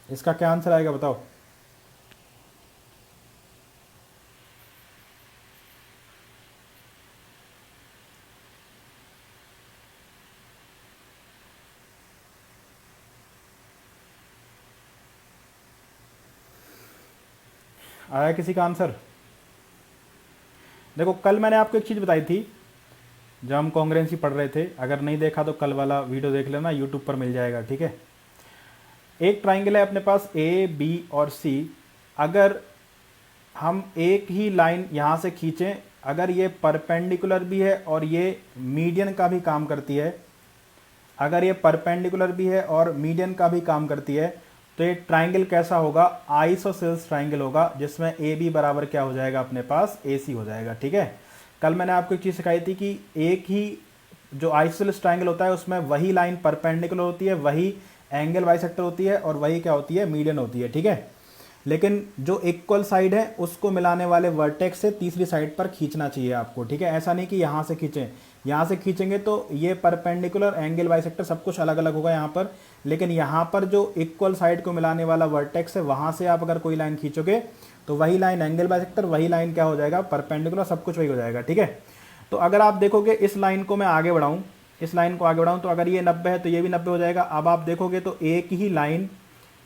इसका क्या आंसर आएगा बताओ। आया किसी का आंसर? देखो कल मैंने आपको एक चीज़ बताई थी जब हम कॉन्ग्रेंसी पढ़ रहे थे, अगर नहीं देखा तो कल वाला वीडियो देख लेना, यूट्यूब पर मिल जाएगा, ठीक है। एक ट्राइंगल है अपने पास ए बी और सी। अगर हम एक ही लाइन यहाँ से खींचें, अगर ये परपेंडिकुलर भी है और ये मीडियन का भी काम करती है, अगर ये परपेंडिकुलर भी है और मीडियन का भी काम करती है, तो ये ट्राइंगल कैसा होगा? आइसोसेल्स ट्राइंगल होगा, जिसमें ए बी बराबर क्या हो जाएगा अपने पास? ए सी हो जाएगा, ठीक है। कल मैंने आपको एक चीज़ सिखाई थी कि एक ही जो आइसोसेल्स ट्राइंगल होता है उसमें वही लाइन परपेंडिकुलर होती है, वही एंगल बाइसेक्टर होती है और वही क्या होती है? मीडियन होती है, ठीक है। लेकिन जो इक्वल साइड है उसको मिलाने वाले वर्टेक्स से तीसरी साइड पर खींचना चाहिए आपको, ठीक है। ऐसा नहीं कि यहाँ से खींचें, यहाँ से खींचेंगे तो ये परपेंडिकुलर एंगल बाइसेक्टर सब कुछ अलग अलग होगा यहाँ पर, लेकिन यहाँ पर जो इक्वल साइड को मिलाने वाला वर्टेक्स है वहाँ से आप अगर कोई लाइन खींचोगे तो वही लाइन एंगल बाइसेक्टर, वही लाइन क्या हो जाएगा? परपेंडिकुलर, सब कुछ वही हो जाएगा, ठीक है। तो अगर आप देखोगे इस लाइन को मैं आगे बढ़ाऊँ, इस लाइन को आगे बढ़ाऊँ, तो अगर ये 90 है तो ये भी 90 हो जाएगा। अब आप देखोगे तो एक ही लाइन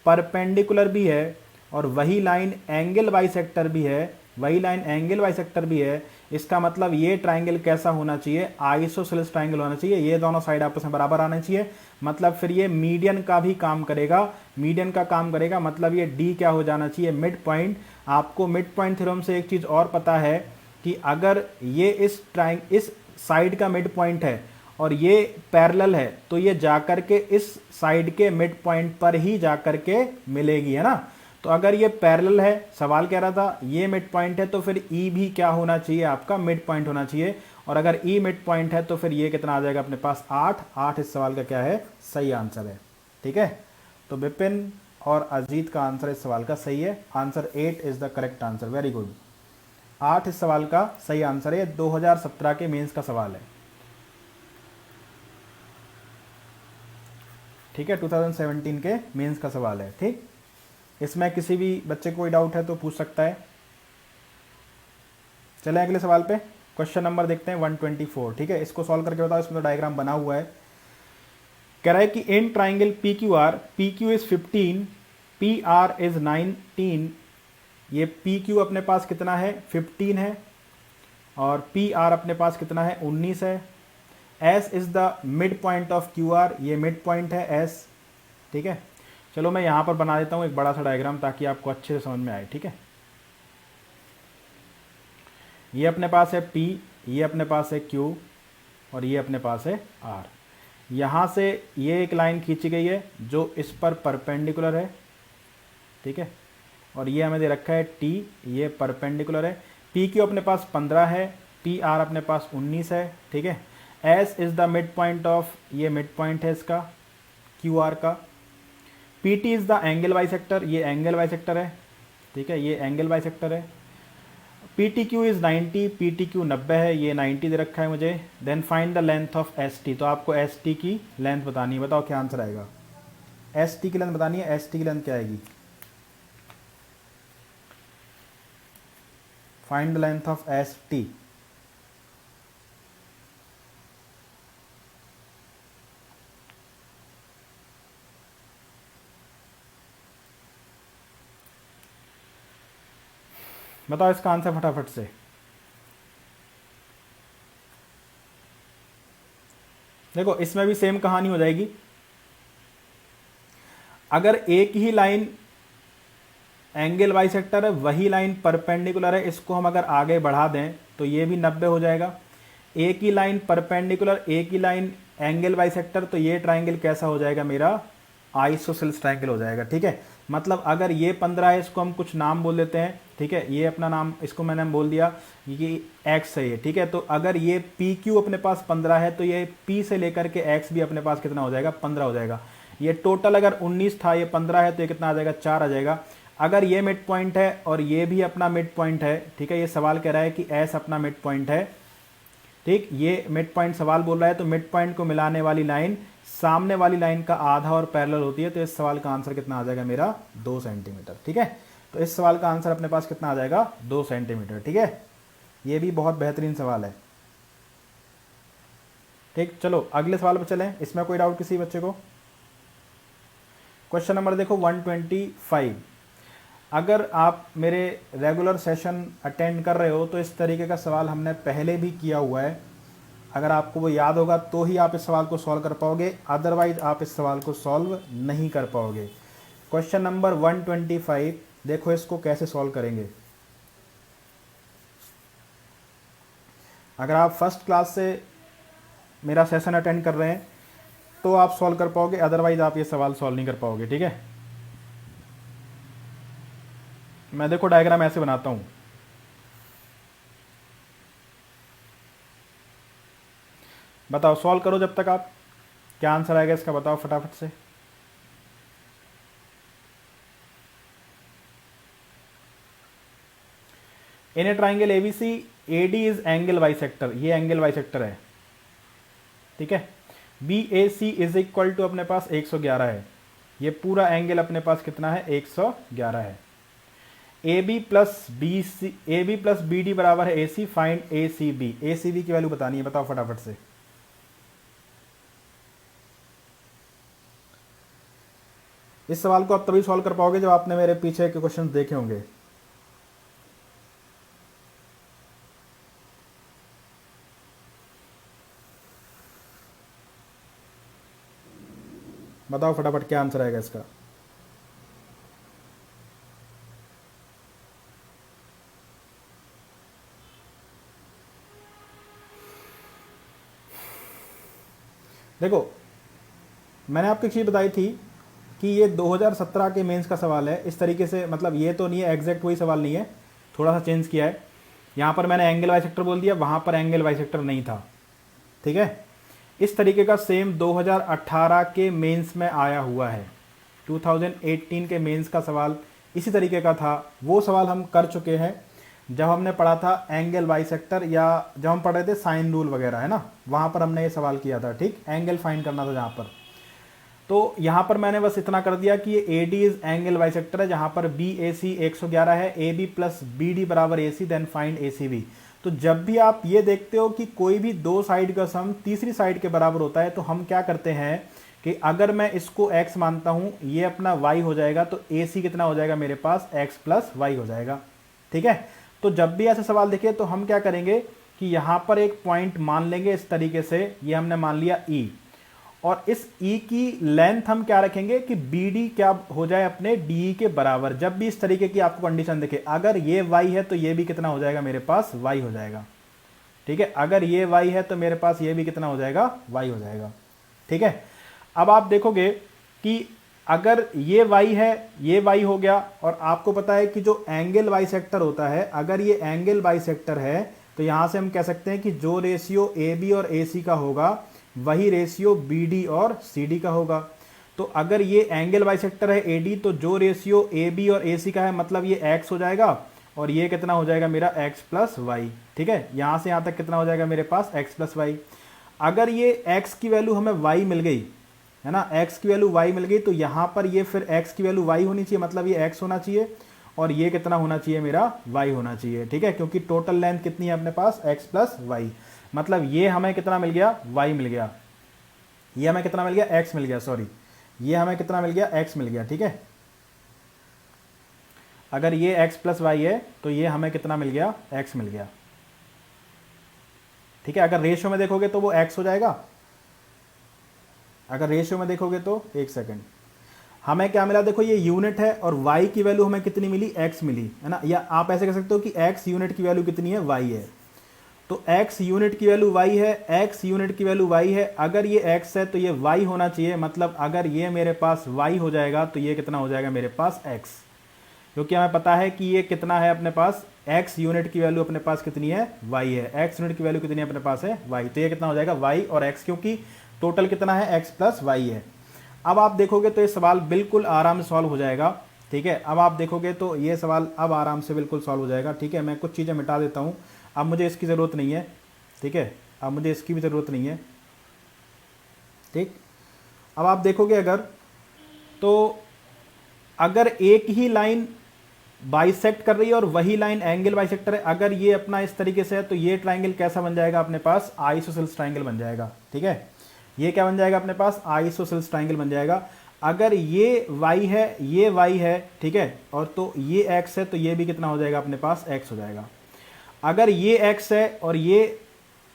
परपेंडिकुलर भी है और वही लाइन एंगल बाइसेक्टर भी है, वही लाइन एंगल बाइसेक्टर भी है। इसका मतलब ये ट्राइंगल कैसा होना चाहिए? आइसोसेलेस ट्राइंगल होना चाहिए। ये दोनों साइड आपस में बराबर आने चाहिए, मतलब फिर ये मीडियन का भी काम करेगा, मीडियन का काम करेगा, मतलब ये डी क्या हो जाना चाहिए? Mid point. आपको मिड पॉइंट थ्योरम से एक चीज़ और पता है कि अगर ये इस साइड का मिड पॉइंट है और ये पैरेलल है तो ये जाकर के इस साइड के मिड पॉइंट पर ही जाकर के मिलेगी, है ना। तो अगर ये पैरेलल है, सवाल कह रहा था ये मिड पॉइंट है, तो फिर ई भी क्या होना चाहिए? आपका मिड पॉइंट होना चाहिए। और अगर ई मिड पॉइंट है तो फिर ये कितना आ जाएगा अपने पास? 8। 8 इस सवाल का क्या है? सही आंसर है, ठीक है। तो विपिन और अजीत का आंसर इस सवाल का सही है। Answer 8 is the correct answer, very good. 8 इस सवाल का सही आंसर है। 2017 के मेंस का सवाल है, ठीक है। 2017 के मेंस का सवाल है, ठीक। इसमें किसी भी बच्चे को कोई डाउट है तो पूछ सकता है। चलें अगले सवाल पे। क्वेश्चन नंबर देखते हैं 124, ठीक है। इसको सॉल्व करके बताओ, इसमें तो डायग्राम बना हुआ है। कह रहा है कि in triangle P Q are, P Q is 15, P R is 19। ये पी क्यू अपने पास कितना है? 15 है, और पी आर अपने पास कितना है? 19 है। S is the mid point of Q R, ये मिड पॉइंट है एस, ठीक है। चलो मैं यहाँ पर बना देता हूँ एक बड़ा सा डायग्राम ताकि आपको अच्छे से समझ में आए, ठीक है। ये अपने पास है P, ये अपने पास है Q और ये अपने पास है R। यहाँ से ये एक लाइन खींची गई है जो इस पर परपेंडिकुलर है, ठीक है। और ये हमें दे रखा है T, ये परपेंडिकुलर है। PQ अपने पास 15 है, PR अपने पास 19 है, ठीक है। S is the mid point of, ये मिड पॉइंट है इसका QR का। PT is the angle bisector, ये एंगल बाइसेक्टर है, ठीक है, ये एंगल बाइसेक्टर है। PTQ इज 90, PTQ 90 है, ये 90 दे रखा है मुझे। Then find the length of ST, तो आपको ST की लेंथ बतानी है। बताओ क्या आंसर आएगा? ST की लेंथ बतानी है। ST की लेंथ क्या आएगी? Find the length of ST। बताओ इसका आंसर फटाफट से। देखो इसमें भी सेम कहानी हो जाएगी। अगर एक ही लाइन एंगल बाइसेक्टर है, वही लाइन परपेंडिकुलर है, इसको हम अगर आगे बढ़ा दें तो ये भी 90 हो जाएगा। एक ही लाइन परपेंडिकुलर, एक ही लाइन एंगल बाइसेक्टर, तो ये ट्राइंगल कैसा हो जाएगा मेरा? आइसोसेलेस ट्राइंगल हो जाएगा, ठीक है। मतलब अगर ये 15 है, इसको हम कुछ नाम बोल देते हैं, ठीक है। ये अपना नाम, इसको मैंने बोल दिया कि x है ये, ठीक है। तो अगर ये PQ अपने पास 15 है तो ये P से लेकर के x भी अपने पास कितना हो जाएगा? 15 हो जाएगा। ये टोटल अगर 19 था, ये 15 है, तो ये कितना आ जाएगा? 4 आ जाएगा। अगर ये मिड पॉइंट है और ये भी अपना मिड पॉइंट है, ठीक है। ये सवाल कह रहा है कि S अपना मिड पॉइंट है, ठीक। ये मिड पॉइंट सवाल बोल रहा है, तो मिड पॉइंट को मिलाने वाली लाइन सामने वाली लाइन का आधा और पैरेलल होती है, तो इस सवाल का आंसर कितना आ जाएगा मेरा 2 सेंटीमीटर। ठीक है, तो इस सवाल का आंसर अपने पास कितना आ जाएगा 2 सेंटीमीटर। ठीक है, ये भी बहुत बेहतरीन सवाल है। ठीक, चलो अगले सवाल पर चलें। इसमें कोई डाउट किसी बच्चे को? क्वेश्चन नंबर देखो 125। अगर आप मेरे रेगुलर सेशन अटेंड कर रहे हो तो इस तरीके का सवाल हमने पहले भी किया हुआ है। अगर आपको वो याद होगा तो ही आप इस सवाल को सॉल्व कर पाओगे, अदरवाइज आप इस सवाल को सॉल्व नहीं कर पाओगे। क्वेश्चन नंबर 125, देखो इसको कैसे सॉल्व करेंगे। अगर आप फर्स्ट क्लास से मेरा सेशन अटेंड कर रहे हैं तो आप सॉल्व कर पाओगे, अदरवाइज आप ये सवाल सॉल्व नहीं कर पाओगे। ठीक है, मैं देखो डायग्राम ऐसे बनाता हूं। बताओ, सॉल्व करो जब तक आप। क्या आंसर आएगा इसका बताओ फटाफट से। In a triangle ABC AD is angle bisector, ये एंगल बाइसेक्टर है। ठीक है, B A C is equal to अपने पास 111 है। ये पूरा एंगल अपने पास कितना है 111 है। A B plus B D बराबर है A C, find A C B. A C B की वैल्यू बतानी है, बताओ फटाफट से। इस सवाल को आप तभी सॉल्व कर पाओगे जब आपने मेरे पीछे के क्वेश्चन देखे होंगे। बताओ फटाफट क्या आंसर आएगा इसका। देखो, मैंने आपको एक चीज़ बताई थी कि ये 2017 के मेंस का सवाल है। इस तरीके से, मतलब ये तो नहीं है एग्जैक्ट वही सवाल नहीं है, थोड़ा सा चेंज किया है। यहाँ पर मैंने एंगल बाइसेक्टर बोल दिया, वहाँ पर एंगल बाइसेक्टर नहीं था। ठीक है, इस तरीके का सेम 2018 के मेंस में आया हुआ है। 2018 के मेंस का सवाल इसी तरीके का था। वो सवाल हम कर चुके हैं जब हमने पढ़ा था एंगल बाइसेक्टर, या जब हम पढ़ रहे थे साइन रूल वगैरह, है ना, वहाँ पर हमने ये सवाल किया था। ठीक, एंगल फाइंड करना था जहाँ पर। तो यहाँ पर मैंने बस इतना कर दिया कि ये A D is angle bisector है, जहाँ पर बी ए सी 111 है, A B plus B D बराबर A C, then find A C B. तो जब भी आप ये देखते हो कि कोई भी दो साइड का सम तीसरी साइड के बराबर होता है, तो हम क्या करते हैं कि अगर मैं इसको x मानता हूँ, ये अपना y हो जाएगा, तो AC कितना हो जाएगा मेरे पास x प्लस वाई हो जाएगा। ठीक है, तो जब भी ऐसा सवाल देखे तो हम क्या करेंगे कि यहाँ पर एक पॉइंट मान लेंगे इस तरीके से, ये हमने मान लिया E, और इस E की लेंथ हम क्या रखेंगे कि BD क्या हो जाए अपने DE के बराबर। जब भी इस तरीके की आपको कंडीशन दिखे, अगर ये y है तो ये भी कितना हो जाएगा मेरे पास y हो जाएगा। ठीक है, अगर ये y है तो मेरे पास ये भी कितना हो जाएगा y हो जाएगा। ठीक है, अब आप देखोगे कि अगर ये y है, ये y हो गया, और आपको पता है कि जो एंगल बाइसेक्टर होता है, अगर ये एंगल बाइसेक्टर है तो यहां से हम कह सकते हैं कि जो रेशियो AB और AC का होगा वही रेशियो BD और CD का होगा। तो अगर ये एंगल बाइसेक्टर है AD, तो जो रेशियो AB और AC का है, मतलब ये x हो जाएगा, और ये कितना हो जाएगा मेरा x प्लस वाई। ठीक है, यहां से यहां तक कितना हो जाएगा मेरे पास x प्लस वाई। अगर ये x की वैल्यू हमें y मिल गई, है ना, x की वैल्यू y मिल गई, तो यहां पर ये फिर x की वैल्यू y होनी चाहिए, मतलब ये x होना चाहिए, और ये कितना होना चाहिए मेरा y होना चाहिए। ठीक है, क्योंकि टोटल लेंथ कितनी है अपने पास x प्लस वाई, मतलब ये हमें कितना मिल गया y मिल गया, ये हमें कितना मिल गया x मिल गया, सॉरी, ये हमें कितना मिल गया x मिल गया। ठीक है, अगर ये x प्लस वाई है तो ये हमें कितना मिल गया x मिल गया। ठीक है, अगर रेशियो में देखोगे तो वो x हो जाएगा। अगर रेशियो में देखोगे तो एक सेकंड, हमें क्या मिला, देखो ये यूनिट है और y की वैल्यू हमें कितनी मिली x मिली, है ना, या आप ऐसे कह सकते हो कि x यूनिट की वैल्यू कितनी है y है। तो x यूनिट की वैल्यू y है, x यूनिट की वैल्यू y है, अगर ये x है तो ये y होना चाहिए, मतलब अगर ये मेरे पास y हो जाएगा तो ये कितना हो जाएगा मेरे पास x, क्योंकि हमें पता है कि ये कितना है अपने पास, x यूनिट की वैल्यू अपने पास कितनी है y है, x यूनिट की वैल्यू कितनी है अपने पास है y, तो ये कितना हो जाएगा y और x, क्योंकि टोटल कितना है x प्लस वाई है। अब आप देखोगे तो ये सवाल बिल्कुल आराम से सॉल्व हो जाएगा। ठीक है, अब आप देखोगे तो ये सवाल अब आराम से बिल्कुल सॉल्व हो जाएगा। ठीक है, मैं कुछ चीज़ें मिटा देता हूँ, अब मुझे इसकी ज़रूरत नहीं है। ठीक है, अब मुझे इसकी भी ज़रूरत नहीं है। ठीक, अब आप देखोगे अगर, तो अगर एक ही लाइन बाइसेक्ट कर रही है और वही लाइन एंगल बाइसेक्टर है, अगर ये अपना इस तरीके से है तो ये ट्राइंगल कैसा बन जाएगा अपने पास, आइसोसेल्स ट्राइंगल बन जाएगा। ठीक है, ये क्या बन जाएगा अपने पास, आइसोसेल्स ट्राइंगल बन जाएगा। अगर ये y है, ये y है, ठीक है, और तो ये x है, तो ये भी कितना हो जाएगा अपने पास, x हो जाएगा। अगर ये x है और ये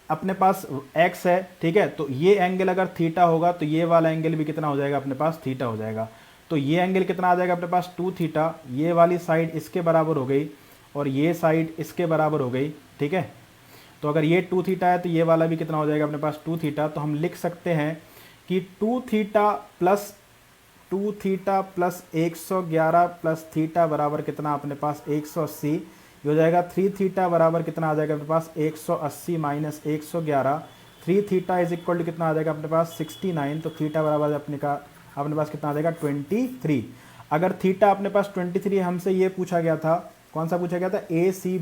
अपने पास x है, ठीक है, तो ये एंगल अगर थीटा होगा तो ये वाला एंगल भी कितना हो जाएगा अपने पास, थीटा हो जाएगा। तो ये एंगल कितना आ जाएगा अपने पास, 2 थीटा। ये वाली साइड इसके बराबर हो गई और ये साइड इसके बराबर हो गई। ठीक है, तो अगर ये 2 थीटा है तो ये वाला भी कितना हो जाएगा अपने पास, 2 थीटा। तो हम लिख सकते हैं कि 2 थीटा प्लस 111 प्लस थीटा बराबर कितना अपने पास, 180। ये हो जाएगा 3 थीटा बराबर कितना आ जाएगा अपने पास, 180 minus 111। 3 theta is equal to कितना आ जाएगा अपने पास, 69। तो थीटा बराबर अपने पास कितना आ जाएगा, 23। अगर थीटा अपने पास 23 हमसे ये पूछा गया था, कौन सा पूछा गया था, ए सी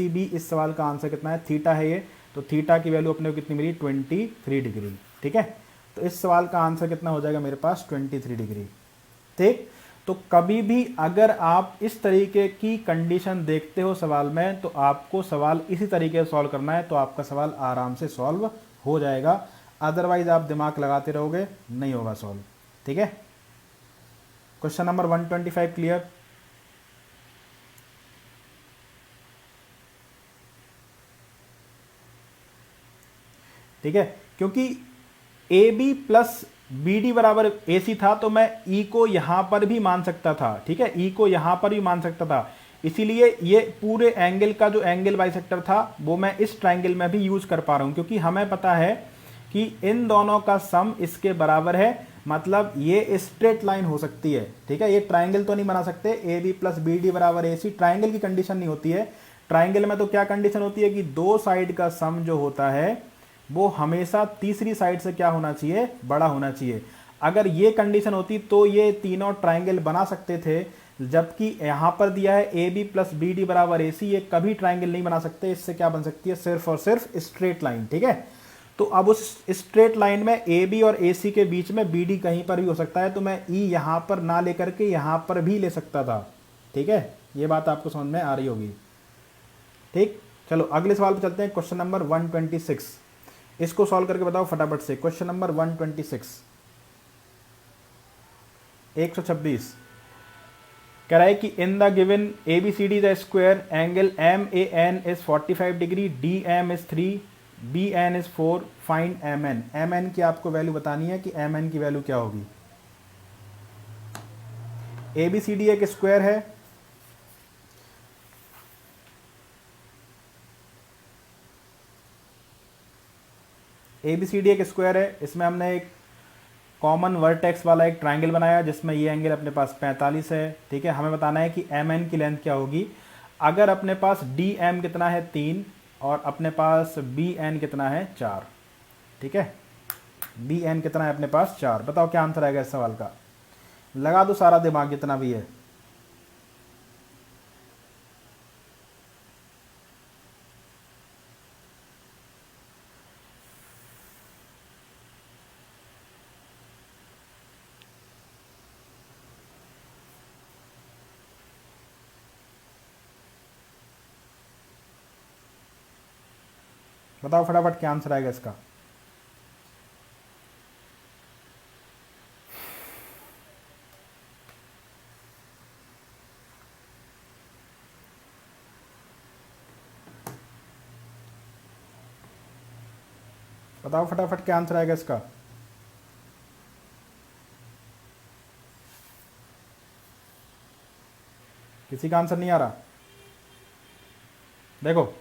बी। इस सवाल का आंसर कितना है, थीटा है ये, तो थीटा की वैल्यू अपने को कितनी मिली, 23 डिग्री। ठीक है, तो इस सवाल का आंसर कितना हो जाएगा मेरे पास, 23 डिग्री। ठीक, तो कभी भी अगर आप इस तरीके की कंडीशन देखते हो सवाल में, तो आपको सवाल इसी तरीके से सॉल्व करना है, तो आपका सवाल आराम से सॉल्व हो जाएगा। अदरवाइज आप दिमाग लगाते रहोगे, नहीं होगा सॉल्व। ठीक है, क्वेश्चन नंबर 125 क्लियर। ठीक है, क्योंकि A B plus B D बराबर ए सी था, तो मैं ई को यहां पर भी मान सकता था। ठीक है, ई को यहां पर भी मान सकता था, इसीलिए ये पूरे एंगल का जो एंगल बाइसेक्टर था वो मैं इस ट्राइंगल में भी यूज कर पा रहा हूं, क्योंकि हमें पता है कि इन दोनों का सम इसके बराबर है। मतलब ये स्ट्रेट लाइन हो सकती है। ठीक है, ये ट्राइंगल तो नहीं बना सकते, A B plus B D बराबर ए सी, ट्राइंगल की कंडीशन नहीं होती है। ट्राइंगल में तो क्या कंडीशन होती है कि दो साइड का सम जो होता है वो हमेशा तीसरी साइड से क्या होना चाहिए, बड़ा होना चाहिए। अगर ये कंडीशन होती तो ये तीनों ट्राइंगल बना सकते थे, जबकि यहां पर दिया है A B plus B D बराबर ए सी, ये कभी ट्राइंगल नहीं बना सकते। इससे क्या बन सकती है, सिर्फ और सिर्फ स्ट्रेट लाइन। ठीक है, तो अब उस स्ट्रेट लाइन में ए बी और ए सी के बीच में बी डी कहीं पर भी हो सकता है, तो मैं ई यहां पर ना लेकर के यहां पर भी ले सकता था। ठीक है, ये बात आपको समझ में आ रही होगी। ठीक, चलो अगले सवाल पे चलते हैं, क्वेश्चन नंबर 126। इसको सॉल्व करके बताओ फटाफट से। क्वेश्चन नंबर 126, 126 कह रहा है कि in the given A B C D the square angle M A N is 45 डिग्री, D M is 3, B N is 4, find M N. M N की आपको वैल्यू बतानी है कि एम एन की वैल्यू क्या होगी। ए बी सी डी एक स्क्वायर है, ए बी सी डी एक स्क्वायर है, इसमें हमने एक कॉमन वर्टेक्स वाला एक ट्राइंगल बनाया जिसमें ये एंगल अपने पास 45 है। ठीक है, हमें बताना है कि एम एन की लेंथ क्या होगी। अगर अपने पास डी एम कितना है 3 और अपने पास बी एन कितना है 4। ठीक है, बी एन कितना है अपने पास 4। बताओ क्या आंसर आएगा इस सवाल का, लगा दो सारा दिमाग जितना भी है। बताओ फटाफट क्या आंसर आएगा इसका। बताओ फटाफट क्या आंसर आएगा इसका। किसी का आंसर नहीं आ रहा। देखो,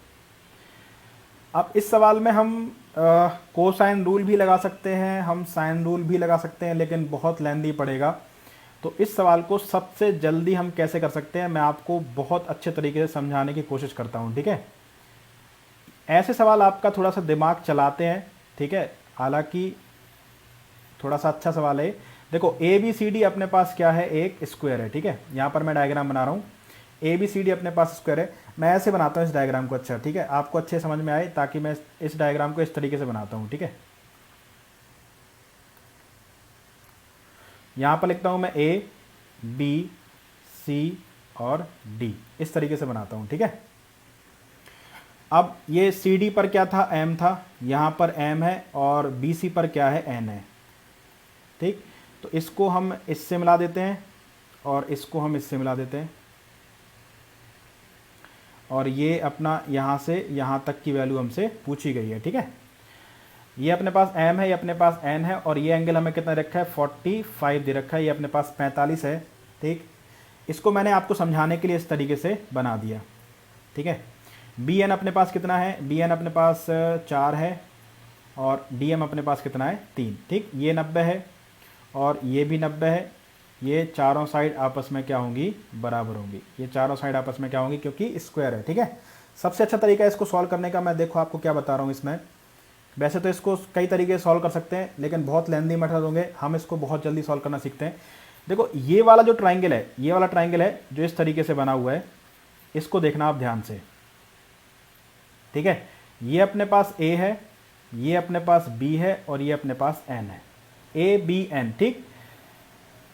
अब इस सवाल में हम कोसाइन रूल भी लगा सकते हैं, हम साइन रूल भी लगा सकते हैं, लेकिन बहुत लेंदी पड़ेगा। तो इस सवाल को सबसे जल्दी हम कैसे कर सकते हैं, मैं आपको बहुत अच्छे तरीके से समझाने की कोशिश करता हूं। ठीक है, ऐसे सवाल आपका थोड़ा सा दिमाग चलाते हैं। ठीक है, हालांकि थोड़ा सा अच्छा सवाल है। देखो, ए बी सी डी अपने पास क्या है, एक स्क्वायर है। ठीक है, यहां पर मैं डायग्राम बना रहा हूं, ए बी सी डी अपने पास स्क्वायर है। मैं ऐसे बनाता हूँ इस डायग्राम को। अच्छा, ठीक है, आपको अच्छे समझ में आए, ताकि मैं इस डायग्राम को इस तरीके से बनाता हूँ। ठीक है, यहाँ पर लिखता हूँ मैं A B C और D, इस तरीके से बनाता हूँ, ठीक है। अब ये CD पर क्या था, M था, यहाँ पर M है और BC पर क्या है, N है, ठीक। तो इसको हम इससे मिला देते हैं और इसको हम इससे मिला देते हैं, और ये अपना यहाँ से यहाँ तक की वैल्यू हमसे पूछी गई है, ठीक है। ये अपने पास M है, ये अपने पास N है, और ये एंगल हमें कितना रखा है, 45 दे रखा है, ये अपने पास 45 है, ठीक। इसको मैंने आपको समझाने के लिए इस तरीके से बना दिया, ठीक है। BN अपने पास कितना है, BN अपने पास 4 है, और DM अपने पास कितना है, 3, ठीक। ये 90 है और ये भी 90 है, ये चारों साइड आपस में क्या होंगी, बराबर होंगी, ये चारों साइड आपस में क्या होंगी, क्योंकि स्क्वायर है, ठीक है। सबसे अच्छा तरीका है इसको सॉल्व करने का, मैं देखो आपको क्या बता रहा हूँ इसमें। वैसे तो इसको कई तरीके से सॉल्व कर सकते हैं, लेकिन बहुत लेंदी मेथड होंगे, हम इसको बहुत जल्दी सॉल्व करना सीखते हैं। देखो ये वाला जो ट्राइंगल है, ये वाला ट्राइंगल है जो इस तरीके से बना हुआ है, इसको देखना आप ध्यान से, ठीक है। ये अपने पास A है, ये अपने पास B है और ये अपने पास N है, ABN, ठीक।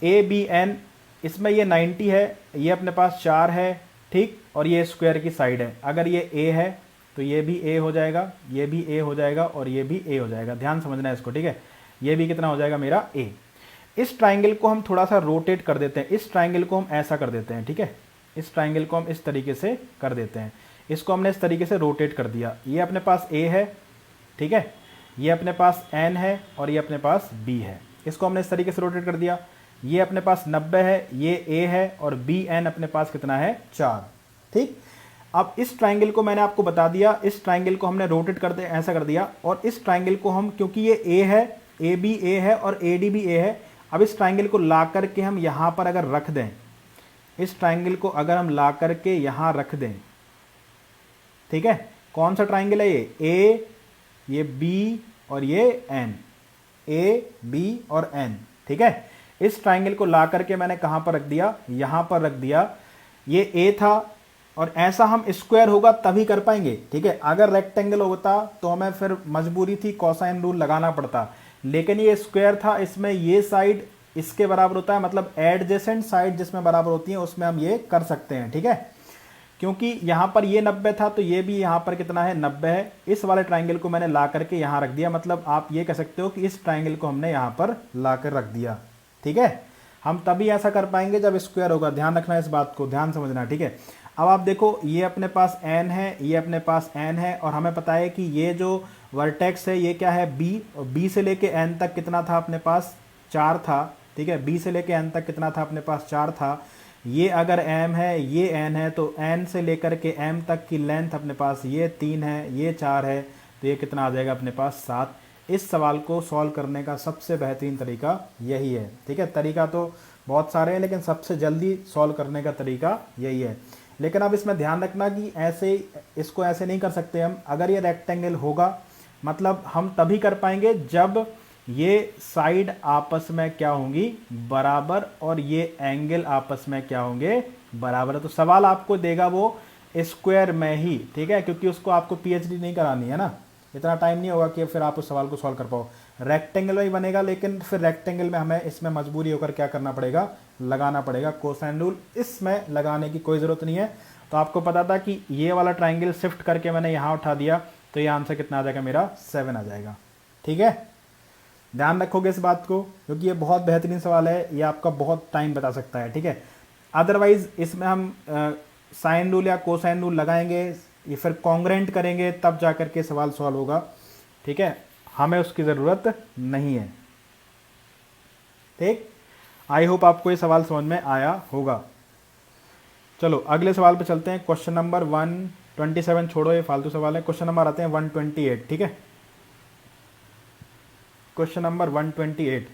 ABN, इसमें ये 90 है, ये अपने पास 4 है, ठीक, और ये स्क्वायर की साइड है। अगर ये A है तो ये भी A हो जाएगा, ये भी A हो जाएगा और ये भी A हो जाएगा, ध्यान समझना है इसको, ठीक है। ये भी कितना हो जाएगा मेरा, A। इस ट्राइंगल को हम थोड़ा सा रोटेट कर देते हैं, इस ट्राइंगल को हम ऐसा कर देते हैं, ठीक है। इस ट्राइंगल को हम इस तरीके से कर देते हैं, इसको हमने इस तरीके से रोटेट कर दिया। ये अपने पास A है, ठीक है, ये अपने पास N है और ये अपने पास B है, इसको हमने इस तरीके से रोटेट कर दिया। ये अपने पास 90 है, ये A है और BN अपने पास कितना है, 4, ठीक। अब इस ट्राइंगल को मैंने आपको बता दिया, इस ट्राइंगल को हमने रोटेट कर दे ऐसा कर दिया, और इस ट्राइंगल को हम, क्योंकि ये A है, AB A है और AD भी A है, अब इस ट्राइंगल को ला करके हम यहाँ पर अगर रख दें, इस ट्राइंगल को अगर हम ला करके यहाँ रख दें, ठीक है। कौन सा ट्राइंगल है ये, A, ये B और ये N, A B और N, ठीक है। इस ट्राइंगल को ला करके मैंने कहाँ पर रख दिया, यहाँ पर रख दिया। ये A था, और ऐसा हम स्क्वायर होगा तभी कर पाएंगे, ठीक है। अगर रेक्टेंगल होता तो हमें फिर मजबूरी थी कोसाइन रूल लगाना पड़ता, लेकिन ये स्क्वायर था, इसमें ये साइड इसके बराबर होता है, मतलब एडजेसेंट साइड जिसमें बराबर होती है उसमें हम ये कर सकते हैं, ठीक है। क्योंकि यहाँ पर ये 90 था तो ये भी यहाँ पर कितना है, 90 है। इस वाले ट्राइंगल को मैंने ला करके यहाँ रख दिया, मतलब आप ये कह सकते हो कि इस ट्राइंगल को हमने यहाँ पर ला कर रख दिया, ठीक है। हम तभी ऐसा कर पाएंगे जब स्क्वायर होगा, ध्यान रखना इस बात को, ध्यान समझना, ठीक है। अब आप देखो ये अपने पास N है, ये अपने पास N है, और हमें पता है कि ये जो वर्टेक्स है ये क्या है, B, और B से लेके N तक कितना था अपने पास, 4 था, ठीक है। B से लेके N तक कितना था अपने पास, 4 था। ये अगर M है, ये N है, तो N से लेकर के M तक की लेंथ अपने पास ये 3 है, ये 4 है, तो ये कितना आ जाएगा अपने पास, 7। इस सवाल को सॉल्व करने का सबसे बेहतरीन तरीका यही है, ठीक है। तरीका तो बहुत सारे हैं, लेकिन सबसे जल्दी सॉल्व करने का तरीका यही है। लेकिन अब इसमें ध्यान रखना कि ऐसे इसको ऐसे नहीं कर सकते हम। अगर ये रेक्टेंगल होगा, मतलब हम तभी कर पाएंगे जब ये साइड आपस में क्या होंगी, बराबर, और ये एंगल आपस में क्या होंगे, बराबर। तो सवाल आपको देगा वो स्क्वायर में ही, ठीक है, क्योंकि उसको आपको पीएचडी नहीं करानी है ना, इतना टाइम नहीं होगा कि फिर आप उस सवाल को सॉल्व कर पाओ। रेक्टेंगल में ही बनेगा, लेकिन फिर रेक्टेंगल में हमें इसमें मजबूरी होकर क्या करना पड़ेगा, लगाना पड़ेगा कोसाइन रूल। इसमें लगाने की कोई ज़रूरत नहीं है। तो आपको पता था कि ये वाला ट्राइंगल शिफ्ट करके मैंने यहाँ उठा दिया, तो ये आंसर कितना आ जाएगा मेरा, 7 आ जाएगा, ठीक है। ध्यान रखोगे इस बात को, क्योंकि ये बहुत बेहतरीन सवाल है, ये आपका बहुत टाइम बता सकता है, ठीक है। अदरवाइज इसमें हम साइन रूल या कोसाइन रूल लगाएंगे, ये फिर कॉन्ग्रेंट करेंगे, तब जा करके सवाल सॉल्व होगा, ठीक है। हमें उसकी ज़रूरत नहीं है, ठीक। आई होप आपको ये सवाल समझ में आया होगा। चलो अगले सवाल पे चलते हैं। क्वेश्चन नंबर 127 छोड़ो, ये फालतू सवाल है। क्वेश्चन नंबर आते हैं 128, ठीक है। Question number 128।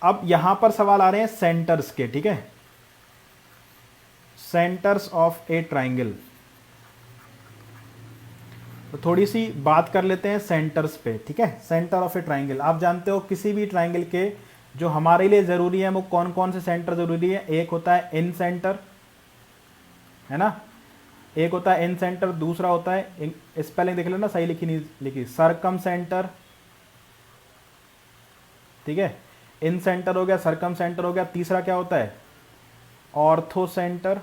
अब यहां पर सवाल आ रहे हैं सेंटर्स के, ठीक है, सेंटर्स ऑफ ए ट्राइंगल। तो थोड़ी सी बात कर लेते हैं सेंटर्स पे, ठीक है। सेंटर ऑफ ए ट्राइंगल, आप जानते हो किसी भी ट्राइंगल के जो हमारे लिए जरूरी है वो कौन कौन से सेंटर जरूरी है। एक होता है इन सेंटर, है ना, एक होता है इन सेंटर, दूसरा होता है, स्पेलिंग देख लेना सही लिखी नहीं लिखी, सरकम सेंटर, ठीक है। इन सेंटर हो गया, सरकम सेंटर हो गया, तीसरा क्या होता है ऑर्थो सेंटर,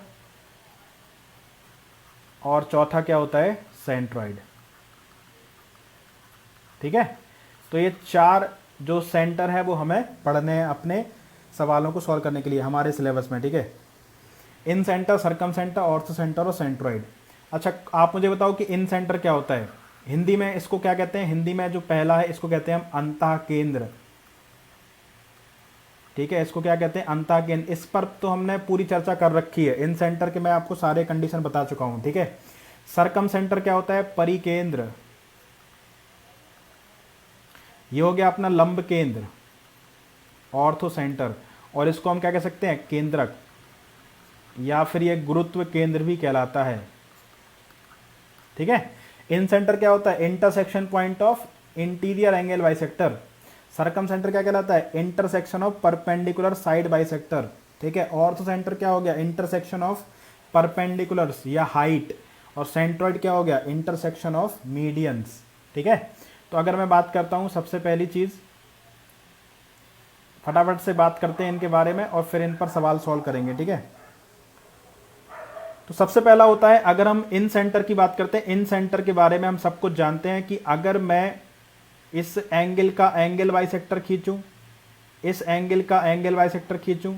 और चौथा क्या होता है सेंट्रॉइड। ठीक है, तो ये 4 जो सेंटर है वो हमें पढ़ने हैं अपने सवालों को सॉल्व करने के लिए हमारे सिलेबस में। ठीक है, इन सेंटर, सरकम सेंटर, ऑर्थो सेंटर और सेंट्रॉइड। अच्छा, आप मुझे बताओ कि इन सेंटर क्या होता है, हिंदी में इसको क्या कहते हैं? हिंदी में जो पहला है इसको कहते हैं हम अंतः केंद्र। ठीक है, इसको क्या कहते हैं अंतः केंद्र। इस पर तो हमने पूरी चर्चा कर रखी है, इन सेंटर के मैं आपको सारे कंडीशन बता चुका हूं। ठीक है, सरकम सेंटर क्या होता है परिकेंद्र, ये हो गया अपना लंब केंद्र ऑर्थो सेंटर, और इसको हम क्या कह सकते हैं केंद्रक, या फिर ये गुरुत्व केंद्र भी कहलाता है। ठीक है, इन सेंटर क्या होता है intersection point of interior angle bisector. Circum centre क्या कहलाता है intersection of perpendicular side bisector. ठीक है, ऑर्थो सेंटर क्या हो गया इंटरसेक्शन ऑफ परपेंडिकुलर्स या हाइट, और सेंट्रॉइड क्या हो गया इंटरसेक्शन ऑफ मीडियंस। ठीक है, तो अगर मैं बात करता हूं सबसे पहली चीज, फटाफट से बात करते हैं इनके बारे में और फिर इन पर सवाल सॉल्व करेंगे। ठीक है, तो सबसे पहला होता है, अगर हम इन सेंटर की बात करते हैं, इन सेंटर के बारे में हम सब कुछ जानते हैं कि अगर मैं इस एंगल का एंगल बाइसेक्टर खींचूं, इस एंगल का एंगल बाइसेक्टर खींचूं,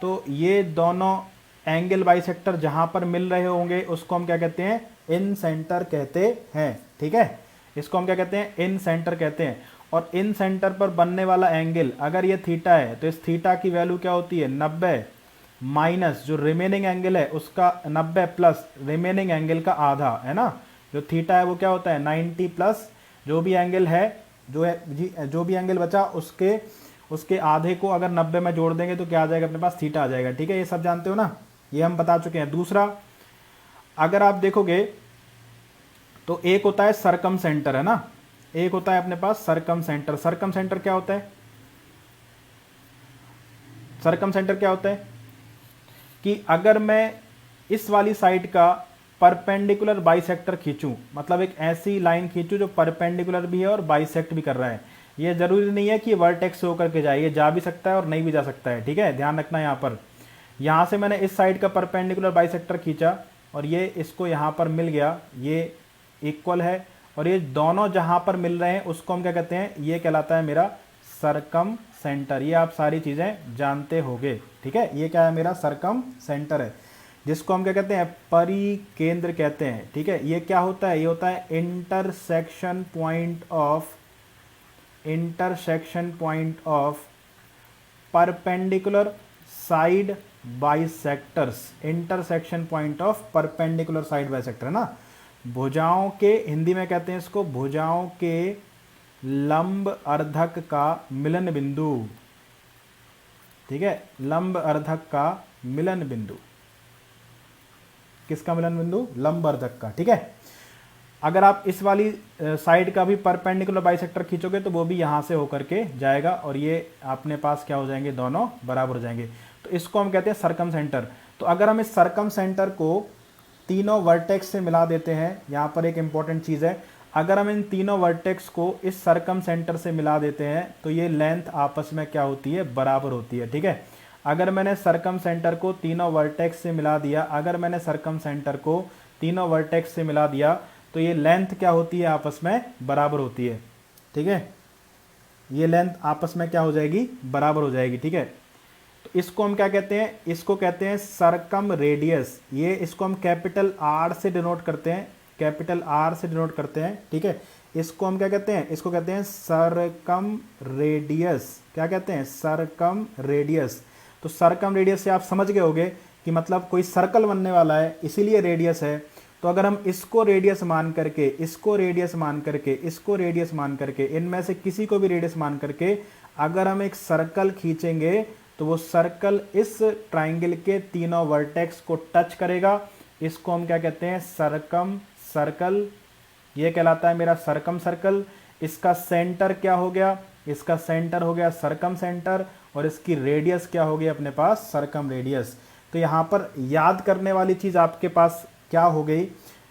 तो ये दोनों एंगल बाइसेक्टर जहां पर मिल रहे होंगे उसको हम क्या कहते हैं इन सेंटर कहते हैं। ठीक है, इसको हम क्या कहते हैं इन सेंटर कहते हैं। और इन सेंटर पर बनने वाला एंगल अगर ये थीटा है तो इस थीटा की वैल्यू क्या होती है 90 माइनस जो रिमेनिंग एंगल है उसका 90 प्लस रिमेनिंग एंगल का आधा, है ना। जो थीटा है वो क्या होता है 90 प्लस जो भी एंगल है, जो भी एंगल बचा उसके आधे को अगर 90 में जोड़ देंगे तो क्या आ जाएगा अपने पास थीटा आ जाएगा। ठीक है, ये सब जानते हो ना, ये हम बता चुके हैं। दूसरा, अगर आप देखोगे तो एक होता है सरकम सेंटर, है ना, एक होता है अपने पास सरकम सेंटर। सरकम सेंटर क्या होता है, सरकम सेंटर क्या होता है कि अगर मैं इस वाली साइड का परपेंडिकुलर बाइसेक्टर खींचूं, मतलब एक ऐसी लाइन खींचूं जो परपेंडिकुलर भी है और बाइसेक्ट भी कर रहा है, ये जरूरी नहीं है कि वर्टेक्स से होकर के जाए, ये जा भी सकता है और नहीं भी जा सकता है। ठीक है, ध्यान रखना यहाँ पर, यहाँ से मैंने इस साइड का परपेंडिकुलर बाइसेक्टर खींचा और ये इसको यहाँ पर मिल गया, ये इक्वल है, और ये दोनों जहां पर मिल रहे हैं उसको हम क्या कहते हैं, ये कहलाता है मेरा सरकम सेंटर। ये आप सारी चीजें जानते होंगे। ठीक है, ये क्या है मेरा सरकम सेंटर है, जिसको हम क्या कहते हैं परिकेंद्र कहते हैं। ठीक है, ये क्या होता है, ये होता है intersection point of perpendicular side bisectors, intersection point of perpendicular side bisector, है ना। भुजाओं के, हिंदी में कहते हैं इसको भुजाओं के लंब अर्धक का मिलन बिंदु। ठीक है, लंब अर्धक का मिलन बिंदु, किसका मिलन बिंदु लंब अर्धक का। ठीक है, अगर आप इस वाली साइड का भी परपेंडिकुलर बाइसेक्टर खींचोगे तो वो भी यहां से होकर के जाएगा और ये अपने पास क्या हो जाएंगे, दोनों बराबर हो जाएंगे। तो इसको हम कहते हैं सरकम सेंटर। तो अगर हम इस सरकम सेंटर को तीनों वर्टेक्स से मिला देते हैं, यहाँ पर एक इंपॉर्टेंट चीज़ है, अगर हम इन तीनों वर्टेक्स को इस सरकम सेंटर से मिला देते हैं तो ये लेंथ आपस में क्या होती है बराबर होती है। ठीक है, अगर मैंने सरकम सेंटर को तीनों वर्टेक्स से मिला दिया, अगर मैंने सरकम सेंटर को तीनों वर्टेक्स से मिला दिया तो ये लेंथ क्या होती है आपस में बराबर होती है। ठीक है, ये लेंथ आपस में क्या हो जाएगी बराबर हो जाएगी। ठीक है, तो इसको हम क्या कहते हैं, इसको कहते हैं सरकम रेडियस। ये इसको हम कैपिटल आर से डिनोट करते हैं, कैपिटल आर से डिनोट करते हैं। ठीक है, इसको हम क्या कहते हैं, इसको कहते हैं सरकम रेडियस। क्या कहते हैं सरकम रेडियस। तो सरकम रेडियस से आप समझ गए होंगे कि मतलब कोई सर्कल बनने वाला है इसीलिए रेडियस है। तो अगर हम इसको रेडियस मान करके, इसको रेडियस मान करके, इसको रेडियस मान करके, इनमें से किसी को भी रेडियस मान करके अगर हम एक सर्कल खींचेंगे तो वो सर्कल इस ट्राइंगल के तीनों वर्टेक्स को टच करेगा। इसको हम क्या कहते हैं सरकम सर्कल, ये कहलाता है मेरा सरकम सर्कल। इसका सेंटर क्या हो गया, इसका सेंटर हो गया सरकम सेंटर, और इसकी रेडियस क्या हो गई अपने पास सरकम रेडियस। तो यहाँ पर याद करने वाली चीज़ आपके पास क्या हो गई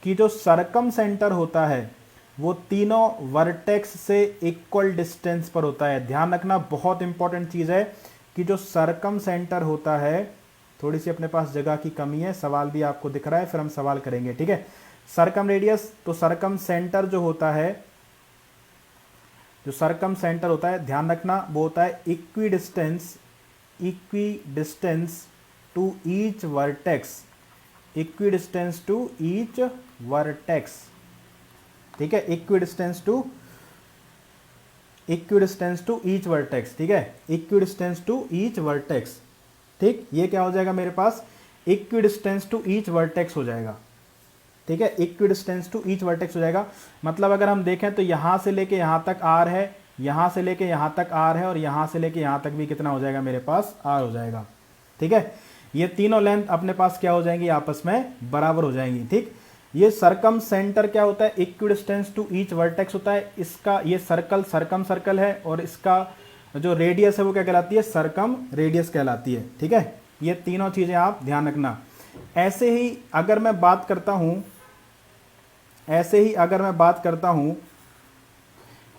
कि जो सरकम सेंटर होता है वो तीनों वर्टेक्स से इक्वल डिस्टेंस पर होता है। ध्यान रखना, बहुत इंपॉर्टेंट चीज़ है कि जो सरकम सेंटर होता है, थोड़ी सी अपने पास जगह की कमी है, सवाल भी आपको दिख रहा है, फिर हम सवाल करेंगे, ठीक है। सरकम रेडियस, तो सरकम सेंटर जो होता है, जो सरकम सेंटर होता है, ध्यान रखना, वो होता है equi distance to each vertex, equi distance to each vertex, ठीक है, equi distance to each vertex, ठीक है, equi distance to each vertex, ठीक। ये क्या हो जाएगा मेरे पास, equi distance to each vertex हो जाएगा, ठीक है, equi distance to each vertex हो जाएगा। मतलब अगर हम देखें तो यहां से लेके यहां तक आर है, यहां से लेके यहां तक आर है, और यहां से लेके यहां तक भी कितना हो जाएगा मेरे पास, आर हो जाएगा, ठीक है। ये तीनों लेंथ अपने पास क्या हो जाएंगी, आपस में बराबर हो जाएंगी, ठीक। ये सरकम सेंटर क्या होता है, equi distance to each vertex होता है। इसका ये सर्कल सरकम सर्कल है, और इसका जो रेडियस है वो क्या कहलाती है, सरकम रेडियस कहलाती है, ठीक है। ये तीनों चीजें आप ध्यान रखना। ऐसे ही अगर मैं बात करता हूं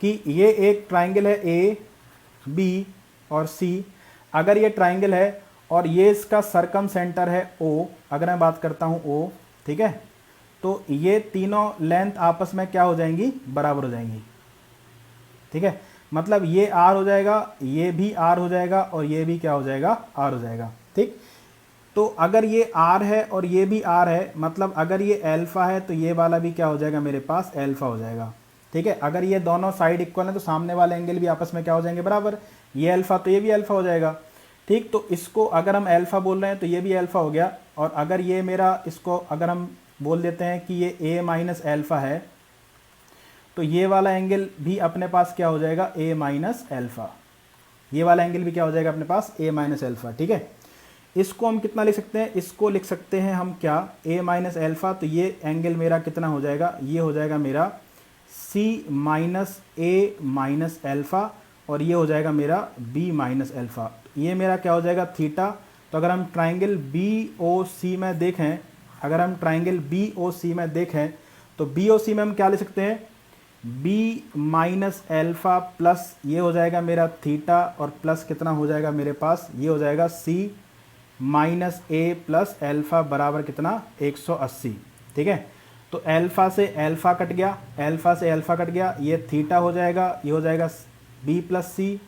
कि ये एक ट्राइंगल है ए बी और सी, अगर ये ट्राइंगल है और ये इसका सरकम सेंटर है ओ, अगर मैं बात करता हूं ओ, ठीक है, तो ये तीनों लेंथ आपस में क्या हो जाएंगी, बराबर हो जाएंगी, ठीक है। मतलब ये आर हो जाएगा, ये भी आर हो जाएगा, और ये भी क्या हो जाएगा, आर हो जाएगा, ठीक। तो अगर ये आर है और ये भी आर है, मतलब अगर ये एल्फा है तो ये वाला भी क्या हो जाएगा मेरे पास, एल्फा हो जाएगा, ठीक है। अगर ये दोनों साइड इक्वल है तो सामने वाले एंगल भी आपस में क्या हो जाएंगे, बराबर। ये अल्फा तो ये भी अल्फा हो जाएगा, ठीक। तो इसको अगर हम अल्फा बोल रहे हैं तो ये भी अल्फा हो गया, और अगर ये मेरा, इसको अगर हम बोल देते हैं कि ये ए माइनस एल्फा है, तो ये वाला एंगल भी अपने पास क्या हो जाएगा, ए माइनस एल्फा, ये वाला एंगल भी क्या हो जाएगा अपने पास, ए माइनस एल्फा, ठीक है। इसको हम कितना लिख सकते हैं, इसको लिख सकते हैं हम क्या, ए माइनस एल्फा, तो ये एंगल मेरा कितना हो जाएगा, ये हो जाएगा मेरा सी माइनस ए माइनस एल्फा, और ये हो जाएगा मेरा बी माइनस एल्फा, ये मेरा क्या हो जाएगा, थीटा। तो अगर हम ट्राइंगल बी ओ सी में देखें, अगर हम ट्राइंगल बी ओ सी में देखें, तो बी ओ सी में हम क्या ले सकते हैं, बी माइनस एल्फा प्लस ये हो जाएगा मेरा थीटा, और प्लस कितना हो जाएगा मेरे पास, ये हो जाएगा सी माइनस ए प्लस एल्फा बराबर कितना, 180, ठीक है। तो एल्फा से एल्फा कट गया, एल्फा से एल्फा कट गया, ये थीटा हो जाएगा, ये हो जाएगा बी प्लस सी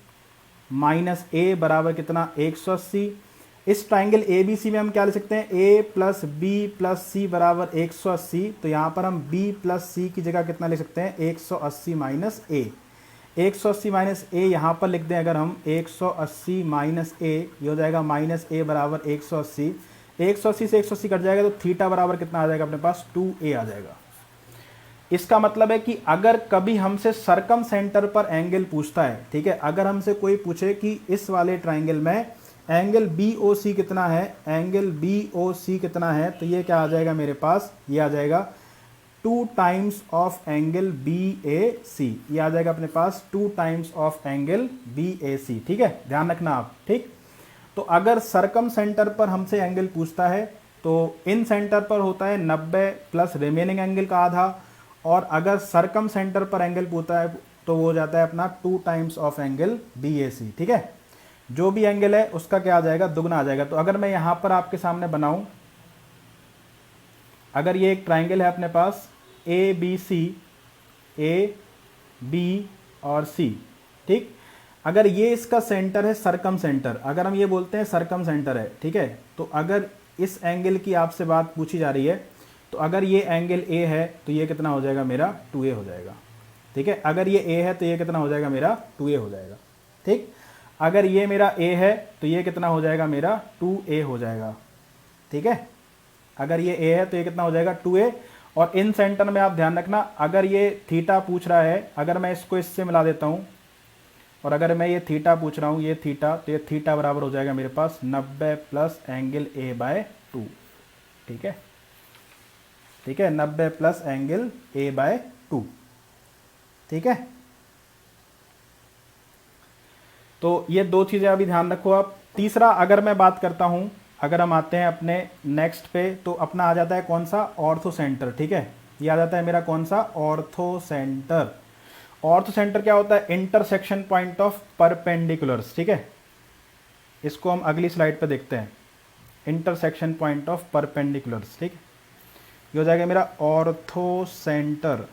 माइनस ए बराबर कितना, 180। इस ट्राइंगल ए बी सी में हम क्या ले सकते हैं, ए प्लस बी प्लस सी बराबर 180, तो यहाँ पर हम बी प्लस सी की जगह कितना ले सकते हैं, 180 माइनस ए, 180 माइनस ए यहाँ पर लिख दें अगर हम, 180 माइनस ए, ये हो जाएगा माइनस ए बराबर 180, 180 से 180 कट जाएगा, तो थीटा बराबर कितना आ जाएगा अपने पास, 2a आ जाएगा। इसका मतलब है कि अगर कभी हमसे सरकम सेंटर पर एंगल पूछता है, ठीक है, अगर हमसे कोई पूछे कि इस वाले ट्राइंगल में एंगल बी ओ सी कितना है, एंगल बी ओ सी कितना है, तो ये क्या आ जाएगा मेरे पास, ये आ जाएगा 2 times of angle B A सी, ये आ जाएगा अपने पास 2 times of angle B A सी, ठीक है, ध्यान रखना आप, ठीक। तो अगर सरकम सेंटर पर हमसे एंगल पूछता है तो इन सेंटर पर होता है 90 प्लस रिमेनिंग एंगल का आधा, और अगर सरकम सेंटर पर एंगल पूछता है तो वो हो जाता है अपना 2 times of angle B A सी, ठीक है। जो भी एंगल है उसका क्या आ जाएगा, दुगना आ जाएगा। तो अगर मैं यहां पर आपके सामने बनाऊं, अगर ये एक ट्राइंगल है अपने पास ए बी सी, ए बी और सी, ठीक। अगर ये इसका सेंटर है सरकम सेंटर, अगर हम ये बोलते हैं सरकम सेंटर है, ठीक है, तो अगर इस एंगल की आपसे बात पूछी जा रही है, तो अगर ये एंगल ए है तो ये कितना हो जाएगा मेरा, 2a हो जाएगा, ठीक है। अगर ये a है तो ये कितना हो जाएगा मेरा, 2a हो जाएगा, ठीक। अगर ये मेरा a है तो ये कितना हो जाएगा मेरा, 2a हो जाएगा, ठीक है। अगर ये a है तो ये कितना हो जाएगा, 2a। और इन सेंटर में आप ध्यान रखना, अगर ये थीटा पूछ रहा है, अगर मैं इसको इससे मिला देता हूं, और अगर मैं ये थीटा पूछ रहा हूं, ये थीटा, तो ये थीटा बराबर हो जाएगा मेरे पास 90 प्लस एंगल a बाय 2, ठीक है, ठीक है, 90 प्लस एंगल a बाय 2, ठीक है। तो ये दो चीजें अभी ध्यान रखो आप। तीसरा अगर मैं बात करता हूं, अगर हम आते हैं अपने नेक्स्ट पे, तो अपना आ जाता है कौन सा, ऑर्थो सेंटर, ठीक है। ये आ जाता है मेरा कौन सा, ऑर्थो सेंटर। ऑर्थो सेंटर क्या होता है, इंटरसेक्शन पॉइंट ऑफ परपेंडिकुलर्स, ठीक है। इसको हम अगली स्लाइड पे देखते हैं, इंटरसेक्शन पॉइंट ऑफ परपेंडिकुलर्स, ठीक है। ये हो जाएगा मेरा ऑर्थो सेंटर,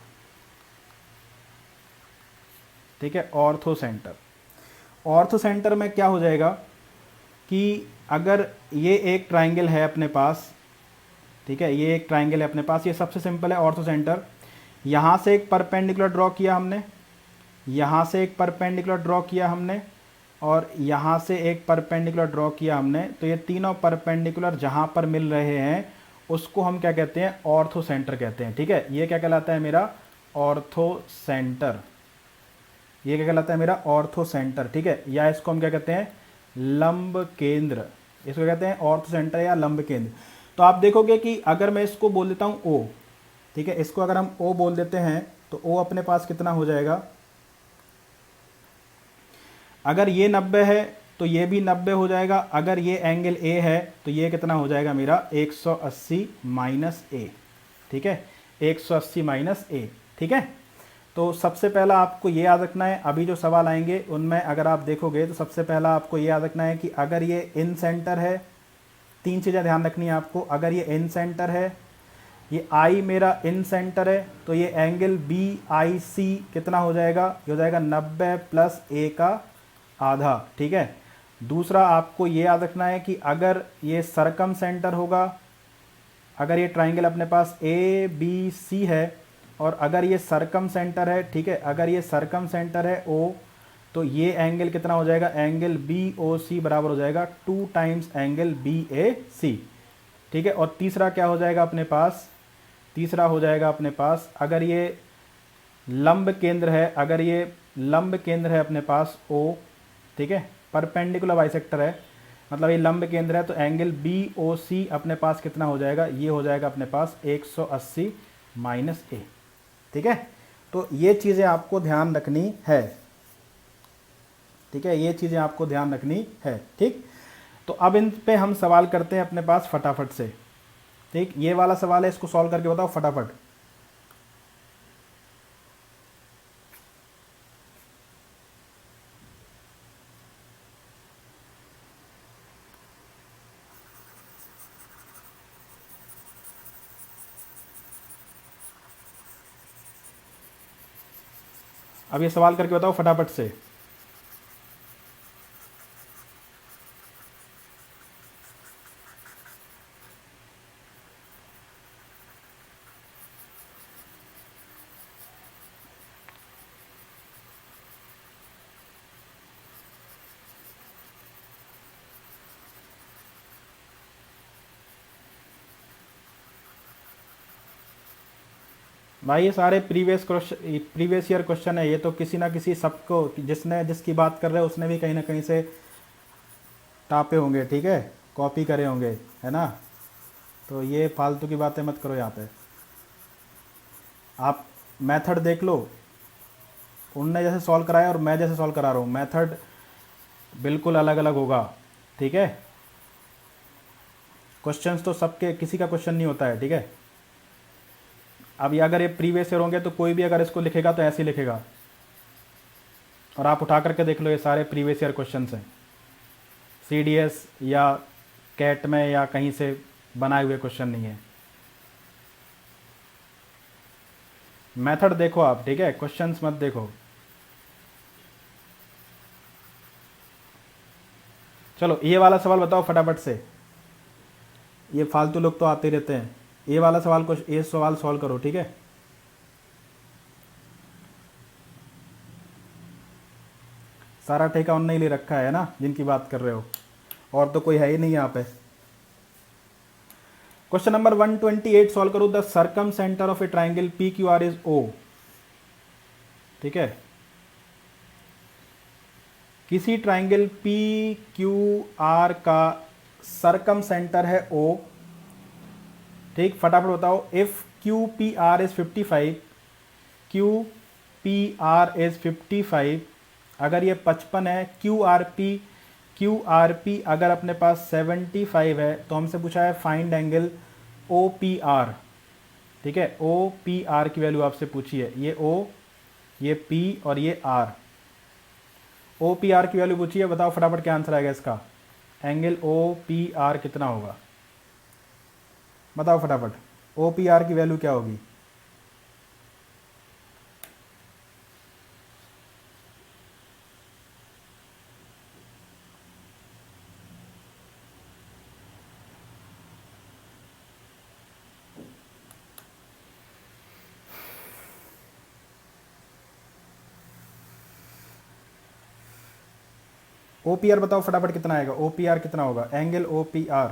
ठीक है, ऑर्थो सेंटर। ऑर्थो सेंटर में क्या हो जाएगा कि अगर ये एक ट्राइंगल है अपने पास, ठीक है, ये एक ट्राइंगल है अपने पास, ये सबसे सिंपल है ऑर्थो सेंटर। यहाँ से एक परपेंडिकुलर ड्रॉ किया हमने, यहाँ से एक परपेंडिकुलर ड्रॉ किया हमने, और यहाँ से एक परपेंडिकुलर ड्रॉ किया हमने, तो ये तीनों परपेंडिकुलर जहाँ पर मिल रहे हैं उसको हम क्या कहते हैं, ऑर्थो सेंटर कहते हैं, ठीक है। ये क्या कहलाता है मेरा, ऑर्थो सेंटर। ये क्या कहलाता है मेरा, ऑर्थो सेंटर, ठीक है। या इसको हम क्या कहते हैं, लंब केंद्र, इसको कहते हैं ऑर्थो सेंटर या लंब केंद्र। तो आप देखोगे कि अगर मैं इसको बोल देता हूँ ओ, ठीक है, इसको अगर हम ओ बोल देते हैं तो ओ अपने पास कितना हो जाएगा, अगर ये 90 है तो ये भी 90 हो जाएगा, अगर ये एंगल ए है तो ये कितना हो जाएगा मेरा, 180 माइनस ए, ठीक है, 180 माइनस ए, ठीक है। तो सबसे पहला आपको ये याद रखना है, अभी जो सवाल आएंगे उनमें अगर आप देखोगे तो सबसे पहला आपको ये याद रखना है कि अगर ये इन सेंटर है, तीन चीज़ें ध्यान रखनी है आपको, अगर ये इन सेंटर है, ये आई मेरा इन सेंटर है, तो ये एंगल बी आई सी कितना हो जाएगा, ये हो जाएगा 90 प्लस ए का आधा, ठीक है। दूसरा आपको ये याद रखना है कि अगर ये सरकम सेंटर होगा, अगर ये ट्राइंगल अपने पास ए बी सी है और अगर ये सरकम सेंटर है, ठीक है, अगर ये सरकम सेंटर है ओ, तो ये एंगल कितना हो जाएगा, एंगल बी ओ सी बराबर हो जाएगा 2 टाइम्स एंगल बी ए सी, ठीक है। और तीसरा क्या हो जाएगा अपने पास, तीसरा हो जाएगा अपने पास, अगर ये लंब केंद्र है, अगर ये लंब केंद्र है अपने पास ओ, ठीक है, परपेंडिकुलर बाइसेक्टर है, मतलब ये लंब केंद्र है, तो एंगल बी ओ सी अपने पास कितना हो जाएगा, ये हो जाएगा अपने पास 180 माइनस ए, ठीक है। तो ये चीज़ें आपको ध्यान रखनी है, ठीक है, ये चीज़ें आपको ध्यान रखनी है, ठीक। तो अब इन पे हम सवाल करते हैं अपने पास फटाफट से, ठीक। ये वाला सवाल है, इसको सॉल्व करके बताओ फटाफट। अब ये सवाल करके बताओ फटाफट से। भाई ये सारे प्रीवियस ईयर क्वेश्चन है, ये तो किसी ना किसी सबको, जिसने जिसकी बात कर रहे हैं उसने भी कहीं ना कहीं से टापे होंगे, ठीक है, कॉपी करे होंगे, है ना। तो ये फालतू की बातें मत करो यहाँ पे, आप मेथड देख लो, उनने जैसे सॉल्व कराया और मैं जैसे सॉल्व करा रहा हूँ, मेथड बिल्कुल अलग अलग होगा, ठीक है। क्वेश्चंस तो सबके, किसी का क्वेश्चन नहीं होता है, ठीक है। अब ये अगर ये प्रीवियस ईयर होंगे तो कोई भी अगर इसको लिखेगा तो ऐसे ही लिखेगा, और आप उठा करके देख लो, ये सारे प्रीवियस ईयर क्वेश्चंस हैं, सीडीएस या कैट में या कहीं से बनाए हुए क्वेश्चन नहीं है। मेथड देखो आप, ठीक है, क्वेश्चंस मत देखो। चलो ये वाला सवाल बताओ फटाफट से, ये फालतू लोग तो आते रहते हैं। ये वाला सवाल को, ये सवाल सॉल्व करो, ठीक है। सारा ठेका उनने ही ले रखा है ना, जिनकी बात कर रहे हो, और तो कोई है ही नहीं यहाँ पे। क्वेश्चन नंबर 128 सॉल्व करो, the circum centre of a triangle P Q R is O, ठीक है। किसी ट्राइंगल पी क्यू आर का सर्कम सेंटर है ओ, ठीक। फटाफट बताओ, if Q P R is 55, Q P R is 55, अगर ये 55 है, क्यू आर पी अगर अपने पास 75 है, तो हमसे पूछा है find angle O P R, ठीक है, ओ पी आर की वैल्यू आपसे पूछी है, ये ओ, ये पी और ये आर, ओ पी आर की वैल्यू पूछी है, बताओ फटाफट क्या आंसर आएगा इसका। एंगल ओ पी आर कितना होगा, बताओ फटाफट, ओ पी आर की वैल्यू क्या होगी। ओ पी आर बताओ फटाफट कितना आएगा, ओ पी आर कितना होगा, एंगल ओ पी आर।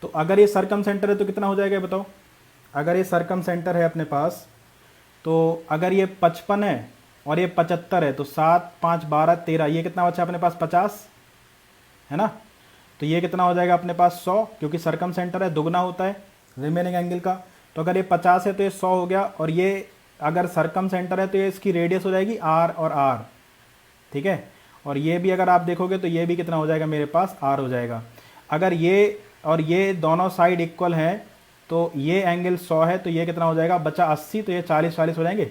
तो अगर ये सरकम सेंटर है तो कितना हो जाएगा बताओ, अगर ये सरकम सेंटर है अपने पास, तो अगर ये 55 है और ये 75 है, तो 7 5 12 13, ये कितना बचा अपने पास 50 है ना। तो ये कितना हो जाएगा अपने पास 100, क्योंकि सरकम सेंटर है, दुगना होता है रिमेनिंग एंगल का। तो अगर ये 50 है तो ये 100 हो गया, और ये अगर सरकम सेंटर है तो ये इसकी रेडियस हो जाएगी आर और आर, ठीक है। और ये भी अगर आप देखोगे तो ये भी कितना हो जाएगा मेरे पास, आर हो जाएगा। अगर ये और ये दोनों साइड इक्वल हैं तो ये एंगल 100 है, तो ये कितना हो जाएगा, बचा 80, तो ये 40 40 हो जाएंगे,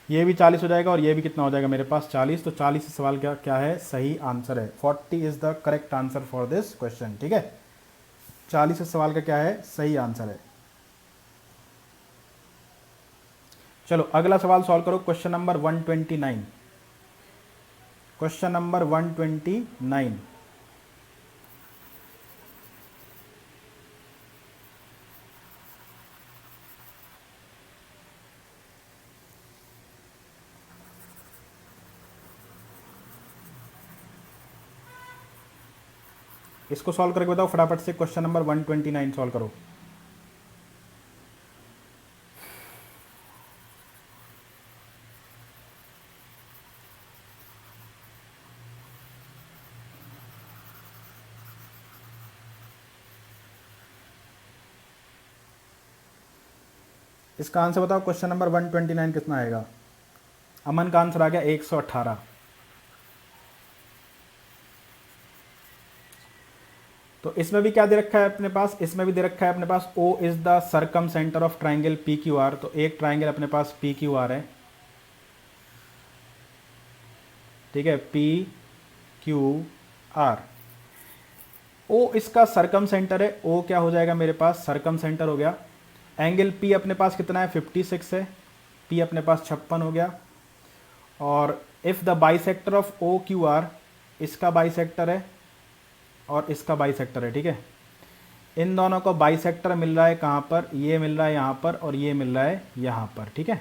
ये भी 40 हो जाएगा, और ये भी कितना हो जाएगा मेरे पास 40। तो 40 इस सवाल का क्या है, सही आंसर है। 40 is the correct answer for this question, ठीक है। 40 इस सवाल का क्या है, सही आंसर है। चलो अगला सवाल सॉल्व करो, क्वेश्चन नंबर 129। Question number 129। इसको सॉल्व करके बताओ फटाफट से, क्वेश्चन नंबर 129 सॉल्व करो। इसका आंसर बताओ, क्वेश्चन नंबर 129 कितना आएगा। अमन का आंसर आ गया 118। तो इसमें भी क्या दे रखा है अपने पास, इसमें भी दे रखा है अपने पास O is the circum centre of triangle P Q R. तो एक ट्राइंगल अपने पास पी क्यू आर है, ठीक है, पी क्यू आर। O इसका सरकम सेंटर है, O क्या हो जाएगा मेरे पास, सरकम सेंटर हो गया। एंगल P अपने पास कितना है, 56 है, P अपने पास 56 हो गया। और if the bisector of O Q R, इसका बाइसेक्टर है और इसका बाइसेक्टर है, ठीक है। इन दोनों को बाइसेक्टर मिल रहा है कहाँ पर, ये मिल रहा है यहाँ पर, और ये मिल रहा है यहाँ पर, ठीक है।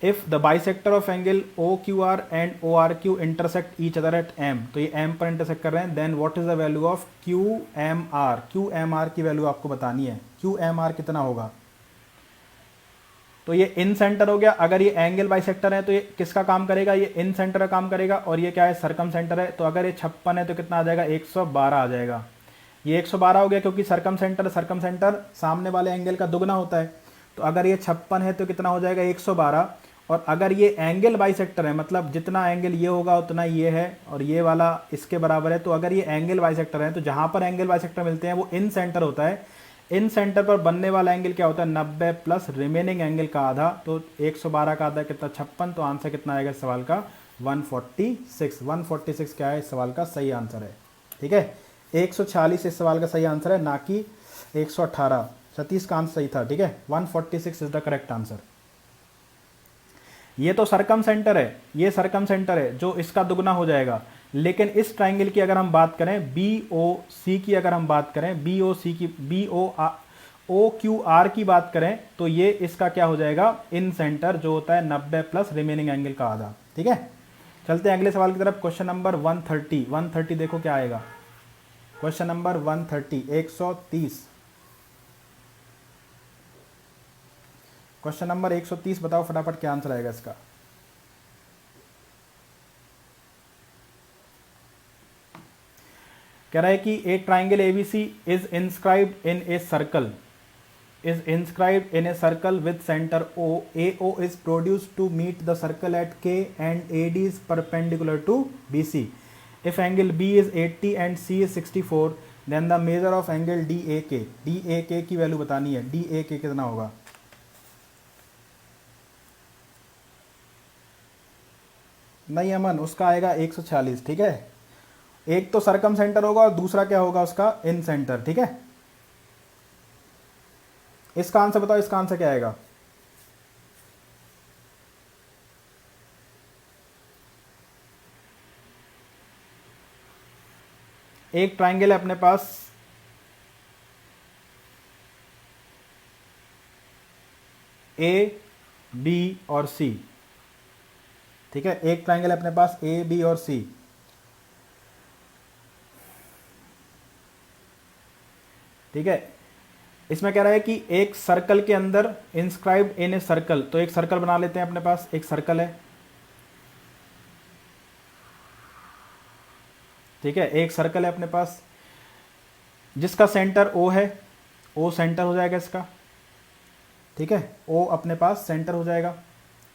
If the bisector of angle O Q R and O R Q intersect each other at M, तो ये एम पर इंटरसेक्ट कर रहे हैं, then what is the value of Q M R. Q M R की value आपको बतानी है, क्यू एम आर कितना होगा। तो ये इन सेंटर हो गया, अगर ये एंगल बाइसेक्टर है तो ये किसका काम करेगा, ये इन सेंटर का काम करेगा, और ये क्या है, सरकम सेंटर है। तो अगर ये 56 है तो कितना आ जाएगा, 112 आ जाएगा। ये 112 हो गया, क्योंकि सरकम सेंटर सामने वाले एंगल का दुगना होता है। तो अगर ये 56 है तो कितना हो जाएगा, 112। और अगर ये एंगल बाइसेक्टर है, मतलब जितना एंगल ये होगा उतना ये है, और ये वाला इसके बराबर है। तो अगर ये एंगल बाइसेक्टर है, तो जहां पर एंगल बाइसेक्टर मिलते हैं वो इन सेंटर होता है। इन सेंटर पर बनने वाला एंगल क्या होता है, 90 प्लस रिमेनिंग एंगल का आधा। तो 112 का आधा कितना, 56। तो आंसर कितना आएगा इस सवाल का, 146। 146 क्या है इस सवाल का सही आंसर है, ठीक है। 146 इस सवाल का सही आंसर है, ना कि 118। सतीश का आंसर सही था, ठीक है। 146 इज द करेक्ट आंसर। ये तो सरकम सेंटर है, ये सरकम सेंटर है जो इसका दुगना हो जाएगा। लेकिन इस ट्राइंगल की अगर हम बात करें, बी ओ सी की अगर हम बात करें, बी ओ सी की, बी ओ क्यू आर की बात करें, तो ये इसका क्या हो जाएगा, इन सेंटर जो होता है 90 प्लस रिमेनिंग एंगल का आधा, ठीक है। चलते हैं अगले सवाल की तरफ, क्वेश्चन नंबर 130। 130 देखो क्या आएगा, क्वेश्चन नंबर 130, 130। क्वेश्चन नंबर 130 बताओ फटाफट क्या आंसर आएगा इसका। कह रहा है कि ए triangle ABC is inscribed in a circle. is inscribed in a circle with center O. AO is produced to meet the circle at K and AD is perpendicular to BC. If angle B is 80 and C is 64, then the measure of angle DAK. DAK की value बतानी है, DAK कितना होगा? नहीं अमन, उसका आएगा 146, ठीक है। एक तो सरकम सेंटर होगा और दूसरा क्या होगा उसका? इन सेंटर, ठीक है। इसका आंसर बताओ, इसका आंसर क्या आएगा? एक ट्राइंगल है अपने पास, ए बी और सी, ठीक है। एक ट्राइंगल है अपने पास ए बी और सी, ठीक है। इसमें कह रहा है कि एक सर्कल के अंदर इंस्क्राइब्ड इन ए सर्कल, तो एक सर्कल बना लेते हैं अपने पास, एक सर्कल है, ठीक है। एक सर्कल है अपने पास जिसका सेंटर ओ है, ओ सेंटर हो जाएगा इसका, ठीक है। ओ अपने पास सेंटर हो जाएगा,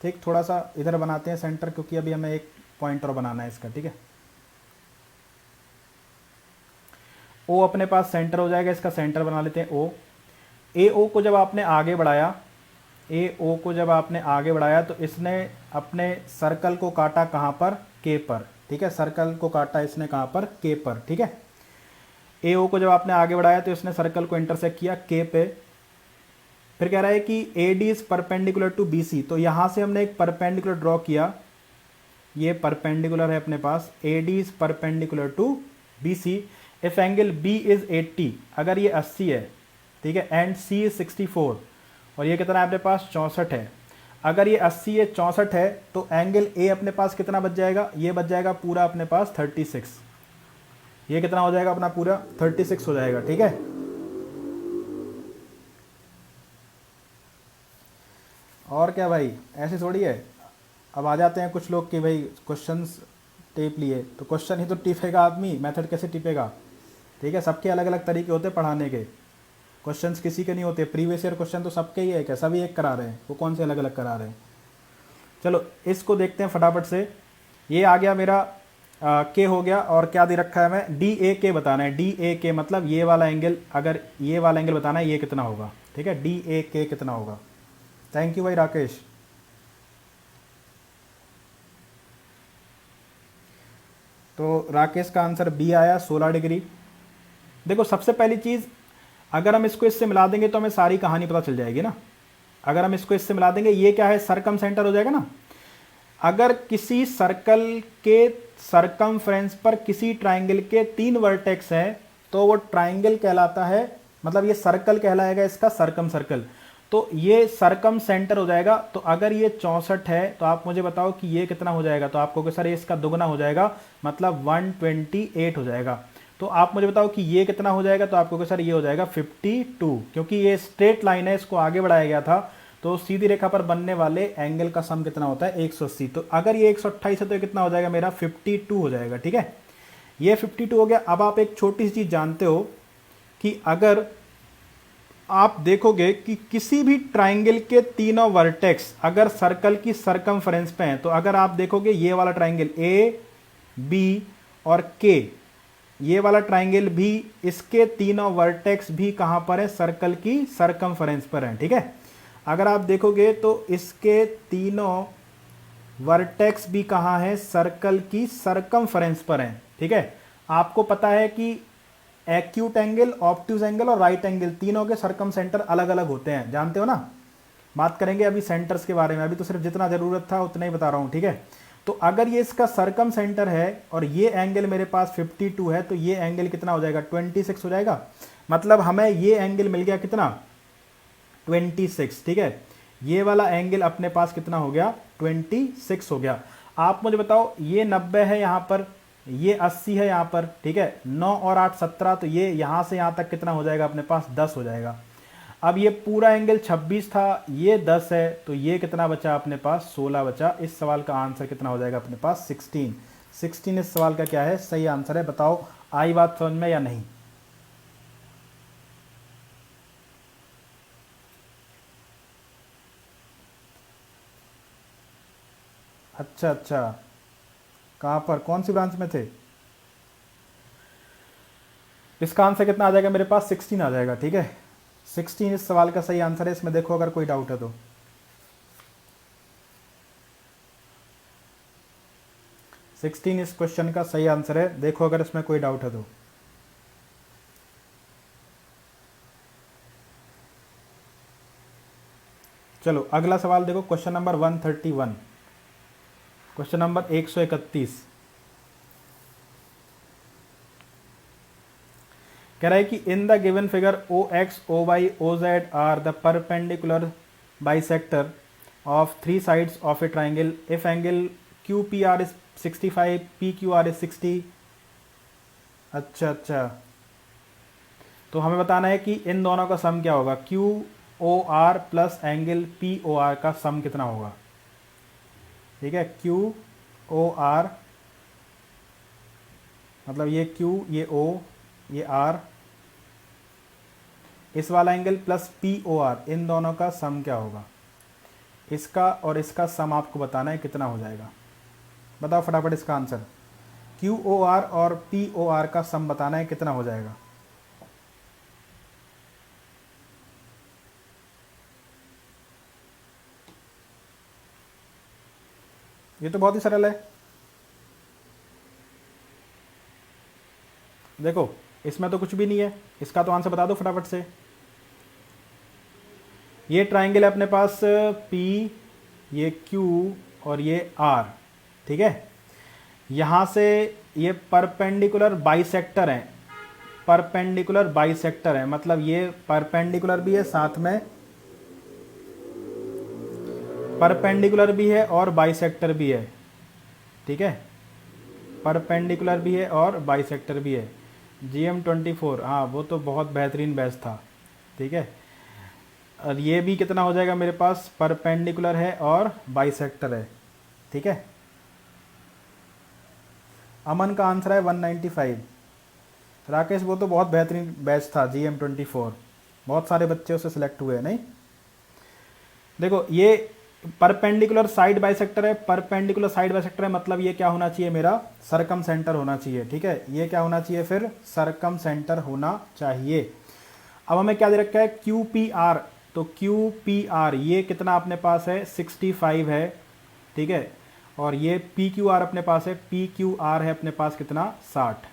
ठीक। थोड़ा सा इधर बनाते हैं सेंटर, क्योंकि अभी हमें एक पॉइंट और बनाना है इसका, ठीक है। ओ अपने पास सेंटर हो जाएगा, इसका सेंटर बना लेते हैं ओ। ए ओ को जब आपने आगे बढ़ाया, ए ओ को जब आपने आगे बढ़ाया तो इसने अपने सर्कल को काटा कहाँ पर? के पर, ठीक है। सर्कल को काटा इसने कहाँ पर? के पर, ठीक है। ए ओ को जब आपने आगे बढ़ाया तो इसने सर्कल को इंटरसेक्ट किया के पे। फिर कह रहा है कि A D is perpendicular to B C, तो यहाँ से हमने एक परपेंडिकुलर ड्रॉ किया, ये परपेंडिकुलर है अपने पास, A D is perpendicular to B C. If angle B is 80, अगर ये 80 है, ठीक है, एंड सी इज 64, और ये कितना है अपने पास? 64 है। अगर ये 80 है, 64 है, तो एंगल ए अपने पास कितना बच जाएगा? ये बच जाएगा पूरा अपने पास 36। ये कितना हो जाएगा अपना? पूरा 36 हो जाएगा, ठीक है। और क्या भाई, ऐसे थोड़ी है। अब आ जाते हैं कुछ लोग कि भाई क्वेश्चंस टेप लिए, तो क्वेश्चन ही तो टिपेगा आदमी, मेथड कैसे टिपेगा? ठीक है, सबके अलग अलग तरीके होते हैं पढ़ाने के, क्वेश्चंस किसी के नहीं होते। प्रीवियस ईयर क्वेश्चन तो सबके ही है क्या? सभी एक करा रहे हैं, वो कौन से अलग अलग करा रहे हैं? चलो इसको देखते हैं फटाफट से। ये आ गया मेरा के हो गया, और क्या दे रखा है हमें? डी ए के बताना है। डी ए के मतलब ये वाला एंगल, अगर ये वाला एंगल बताना है ये कितना होगा, ठीक है। डी ए के कितना होगा? थैंक यू भाई राकेश। तो राकेश का आंसर बी आया, 16 डिग्री। देखो सबसे पहली चीज़, अगर हम इसको इससे मिला देंगे तो हमें सारी कहानी पता चल जाएगी ना। अगर हम इसको इससे मिला देंगे, ये क्या है? सरकम सेंटर हो जाएगा ना। अगर किसी सर्कल के सरकमफ्रेंस पर किसी ट्राइंगल के 3 वर्टेक्स हैं तो वो ट्राइंगल कहलाता है, मतलब ये सर्कल कहलाएगा इसका सरकम सर्कल। तो ये सरकम सेंटर हो जाएगा। तो अगर ये 64 है तो आप मुझे बताओ कि ये कितना हो जाएगा? तो आपको कि सर ये इसका दुगना हो जाएगा, मतलब 128 हो जाएगा। तो आप मुझे बताओ कि ये कितना हो जाएगा? तो आपको कि सर ये हो जाएगा 52, क्योंकि ये स्ट्रेट लाइन है, इसको आगे बढ़ाया गया था। तो सीधी रेखा पर बनने वाले एंगल का सम कितना होता है? 180। तो अगर ये 128 है तो ये कितना हो जाएगा मेरा? 52 हो जाएगा, ठीक है। ये 52 हो गया। अब आप एक छोटी सी चीज़ जानते हो कि अगर आप देखोगे कि किसी भी ट्राइंगल के तीनों वर्टेक्स अगर सर्कल की सरकमफ्रेंस पे हैं, तो अगर आप देखोगे ये वाला ट्राइंगल ए बी और के, ये वाला ट्राइंगल भी, इसके तीनों वर्टेक्स भी कहां पर है? सर्कल की सरकमफ्रेंस पर है, ठीक है। अगर आप देखोगे तो इसके तीनों वर्टेक्स भी कहां है? सर्कल की सरकमफ्रेंस पर है, ठीक है। आपको पता है कि एक्यूट एंगल, ऑब्ट्यूज एंगल और राइट एंगल, तीनों के सरकम सेंटर अलग अलग होते हैं, जानते हो ना। बात करेंगे अभी सेंटर्स के बारे में, अभी तो सिर्फ जितना जरूरत था उतना ही बता रहा हूं, ठीक है। तो अगर ये इसका सरकम सेंटर है और ये एंगल मेरे पास 52 है, तो ये एंगल कितना हो जाएगा? 26 हो जाएगा। मतलब हमें ये एंगल मिल गया कितना? 26, ठीक है। ये वाला एंगल अपने पास कितना हो गया? 26 हो गया। आप मुझे बताओ, ये 90 है यहाँ पर, ये 80 है यहाँ पर, ठीक है। 9 और 8 17, तो ये यहाँ से यहाँ तक कितना हो जाएगा अपने पास? 10 हो जाएगा। अब ये पूरा एंगल 26 था, ये 10 है, तो ये कितना बचा अपने पास? 16 बचा। इस सवाल का आंसर कितना हो जाएगा अपने पास? 16 इस सवाल का क्या है? सही आंसर है। बताओ आई बात समझ में या नहीं? अच्छा अच्छा, कहाँ पर, कौन सी ब्रांच में थे? इसका आंसर कितना आ जाएगा मेरे पास? 16 आ जाएगा। ठीक है, 16 इस सवाल का सही आंसर है। इसमें देखो अगर कोई डाउट है तो। 16 इस क्वेश्चन का सही आंसर है, देखो अगर इसमें कोई डाउट है तो। चलो अगला सवाल देखो, क्वेश्चन नंबर 131, क्वेश्चन नंबर 131 कह रहा है कि in the given figure O X O Y O Z are the perpendicular bisector of three sides of a triangle if angle Q P R is 65, P Q R is 60। अच्छा अच्छा, तो हमें बताना है कि इन दोनों का सम क्या होगा, Q O R plus angle P O R का सम कितना होगा। ठीक है, क्यू ओ आर मतलब ये क्यू, ये ओ, ये आर, इस वाला angle plus P O R, इन दोनों का सम क्या होगा। इसका और इसका सम आपको बताना है कितना हो जाएगा। बताओ फटाफट इसका आंसर। क्यू ओ आर और पी ओ आर का सम बताना है कितना हो जाएगा। ये तो बहुत ही सरल है। देखो इसमें तो कुछ भी नहीं है, इसका तो आंसर बता दो फटाफट से। ये ट्राइंगल है अपने पास P, ये Q और ये R। ठीक है, यहाँ से ये परपेंडिकुलर बाइसेक्टर हैं, परपेंडिकुलर बाइसेक्टर है, मतलब ये परपेंडिकुलर भी है, साथ में परपेंडिकुलर भी है और बाइसेक्टर भी है। ठीक है, परपेंडिकुलर भी है और बाइसेक्टर भी है। GM24, हाँ वो तो बहुत बेहतरीन बैच था। ठीक है, और ये भी कितना हो जाएगा मेरे पास, परपेंडिकुलर है और बाइसेक्टर है। ठीक है, अमन का आंसर है 195। राकेश वो तो बहुत बेहतरीन बैच था GM24, बहुत सारे बच्चे उससे सिलेक्ट हुए हैं। नहीं देखो ये परपेंडिकुलर साइड बाइसेक्टर है, परपेंडिकुलर साइड बाइसेक्टर है मतलब ये क्या होना चाहिए मेरा, सरकम सेंटर होना चाहिए। ठीक है, ये क्या होना चाहिए फिर, सरकम सेंटर होना चाहिए। अब हमें क्या दे रखा है, क्यू पी आर, तो क्यू पी आर ये कितना अपने पास है, 65 है। ठीक है, और ये पी क्यू आर अपने पास है, पी क्यू आर है अपने पास कितना, 60।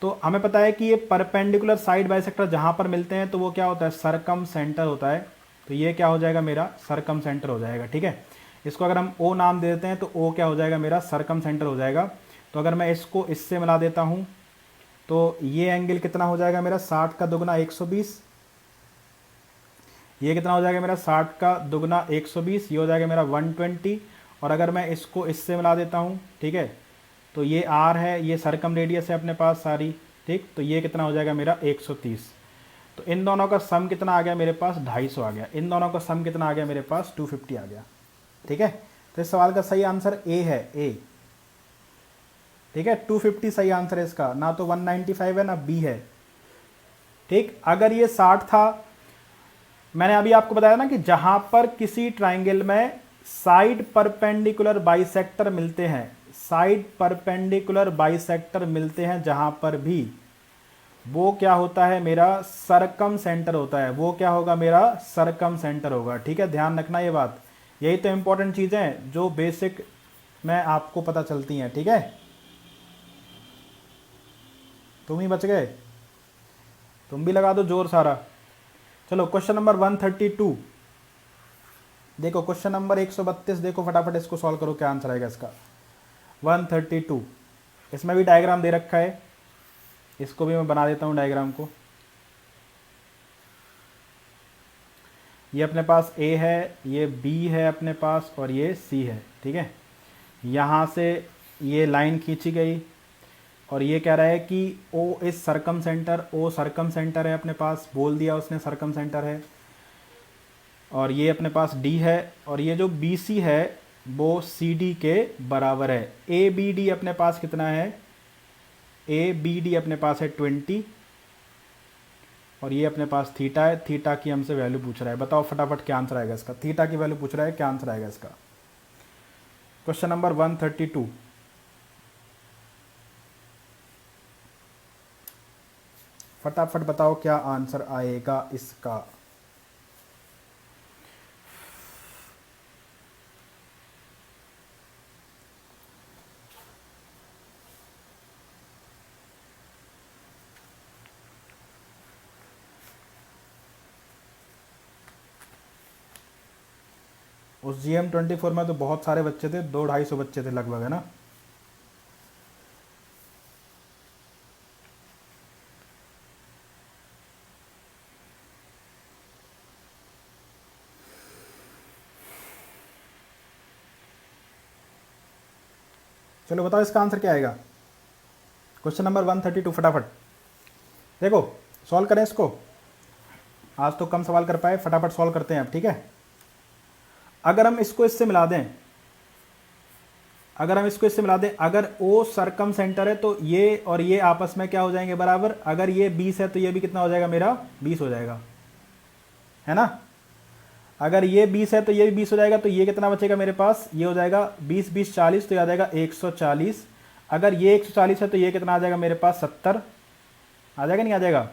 तो हमें पता है कि ये परपेंडिकुलर साइड बाइसेक्टर जहां पर मिलते हैं तो वो क्या होता है, सरकम सेंटर होता है। तो ये क्या हो जाएगा मेरा, सरकम सेंटर हो जाएगा। ठीक है, इसको अगर हम ओ नाम दे देते हैं तो ओ क्या हो जाएगा मेरा, सरकम सेंटर हो जाएगा। तो अगर मैं इसको इससे मिला देता हूँ तो ये एंगल कितना हो जाएगा मेरा, 60 का दुगना 120। ये कितना हो जाएगा मेरा, 60 का दुगना 120, ये हो जाएगा मेरा 120। और अगर मैं इसको इससे मिला देता हूँ, ठीक है, तो ये आर है, ये सरकम रेडियस है अपने पास सारी। ठीक, तो ये कितना हो जाएगा मेरा 130। तो इन दोनों का सम कितना आ गया मेरे पास, 250 आ गया। इन दोनों का सम कितना आ गया मेरे पास, 250 आ गया। ठीक है, तो इस सवाल का सही आंसर ए है, ए। ठीक है, 250 सही आंसर है इसका, ना तो 195 है ना बी है। ठीक, अगर ये 60 था, मैंने अभी आपको बताया ना कि जहां पर किसी ट्राइंगल में साइड परपेंडिकुलर बाइसेक्टर मिलते हैं, साइड परपेंडिकुलर बाइसेक्टर मिलते हैं जहां पर भी, वो क्या होता है मेरा, सरकम सेंटर होता है। वो क्या होगा मेरा, सरकम सेंटर होगा। ठीक है, ध्यान रखना ये बात, यही तो इंपॉर्टेंट चीजें हैं जो बेसिक में आपको पता चलती हैं। ठीक है, तुम ही बच गए, तुम भी लगा दो जोर सारा। चलो क्वेश्चन नंबर 132 देखो, क्वेश्चन नंबर 132 देखो फटाफट, इसको सॉल्व करो, क्या आंसर आएगा इसका। 132, इसमें भी डायग्राम दे रखा है, इसको भी मैं बना देता हूं डायग्राम को। ये अपने पास ए है, ये बी है अपने पास, और ये सी है। ठीक है, यहाँ से ये लाइन खींची गई और ये कह रहा है कि O is circum centre, O circum centre है अपने पास, बोल दिया उसने सरकम सेंटर है। और ये अपने पास डी है, और ये जो बी सी है वो सी डी के बराबर है। ए बी डी अपने पास कितना है, ए बी डी अपने पास है 20, और ये अपने पास थीटा है। थीटा की हमसे वैल्यू पूछ रहा है, बताओ फटाफट क्या आंसर आएगा इसका। थीटा की वैल्यू पूछ रहा है, क्या आंसर आएगा इसका। क्वेश्चन नंबर 132, फटाफट बताओ क्या आंसर आएगा इसका। उस GM24 में तो बहुत सारे बच्चे थे, 200-250 बच्चे थे लगभग, है ना। चलो बताओ इसका आंसर क्या आएगा। क्वेश्चन नंबर 132, फटाफट देखो, सॉल्व करें इसको। आज तो कम सवाल कर पाए, फटाफट सॉल्व करते हैं अब, ठीक है। अगर हम इसको इससे मिला दें, अगर O सरकम सेंटर है तो ये और ये आपस में क्या हो जाएंगे, बराबर। अगर ये 20 है तो ये भी कितना हो जाएगा मेरा, 20 हो जाएगा, है ना। अगर ये 20 है तो ये भी 20 हो जाएगा, तो ये कितना बचेगा मेरे पास, ये हो जाएगा 20 20 40, तो ये आ जाएगा 140। अगर ये 140 है तो ये कितना आ जाएगा मेरे पास, 70 आ जाएगा, नहीं आ जाएगा।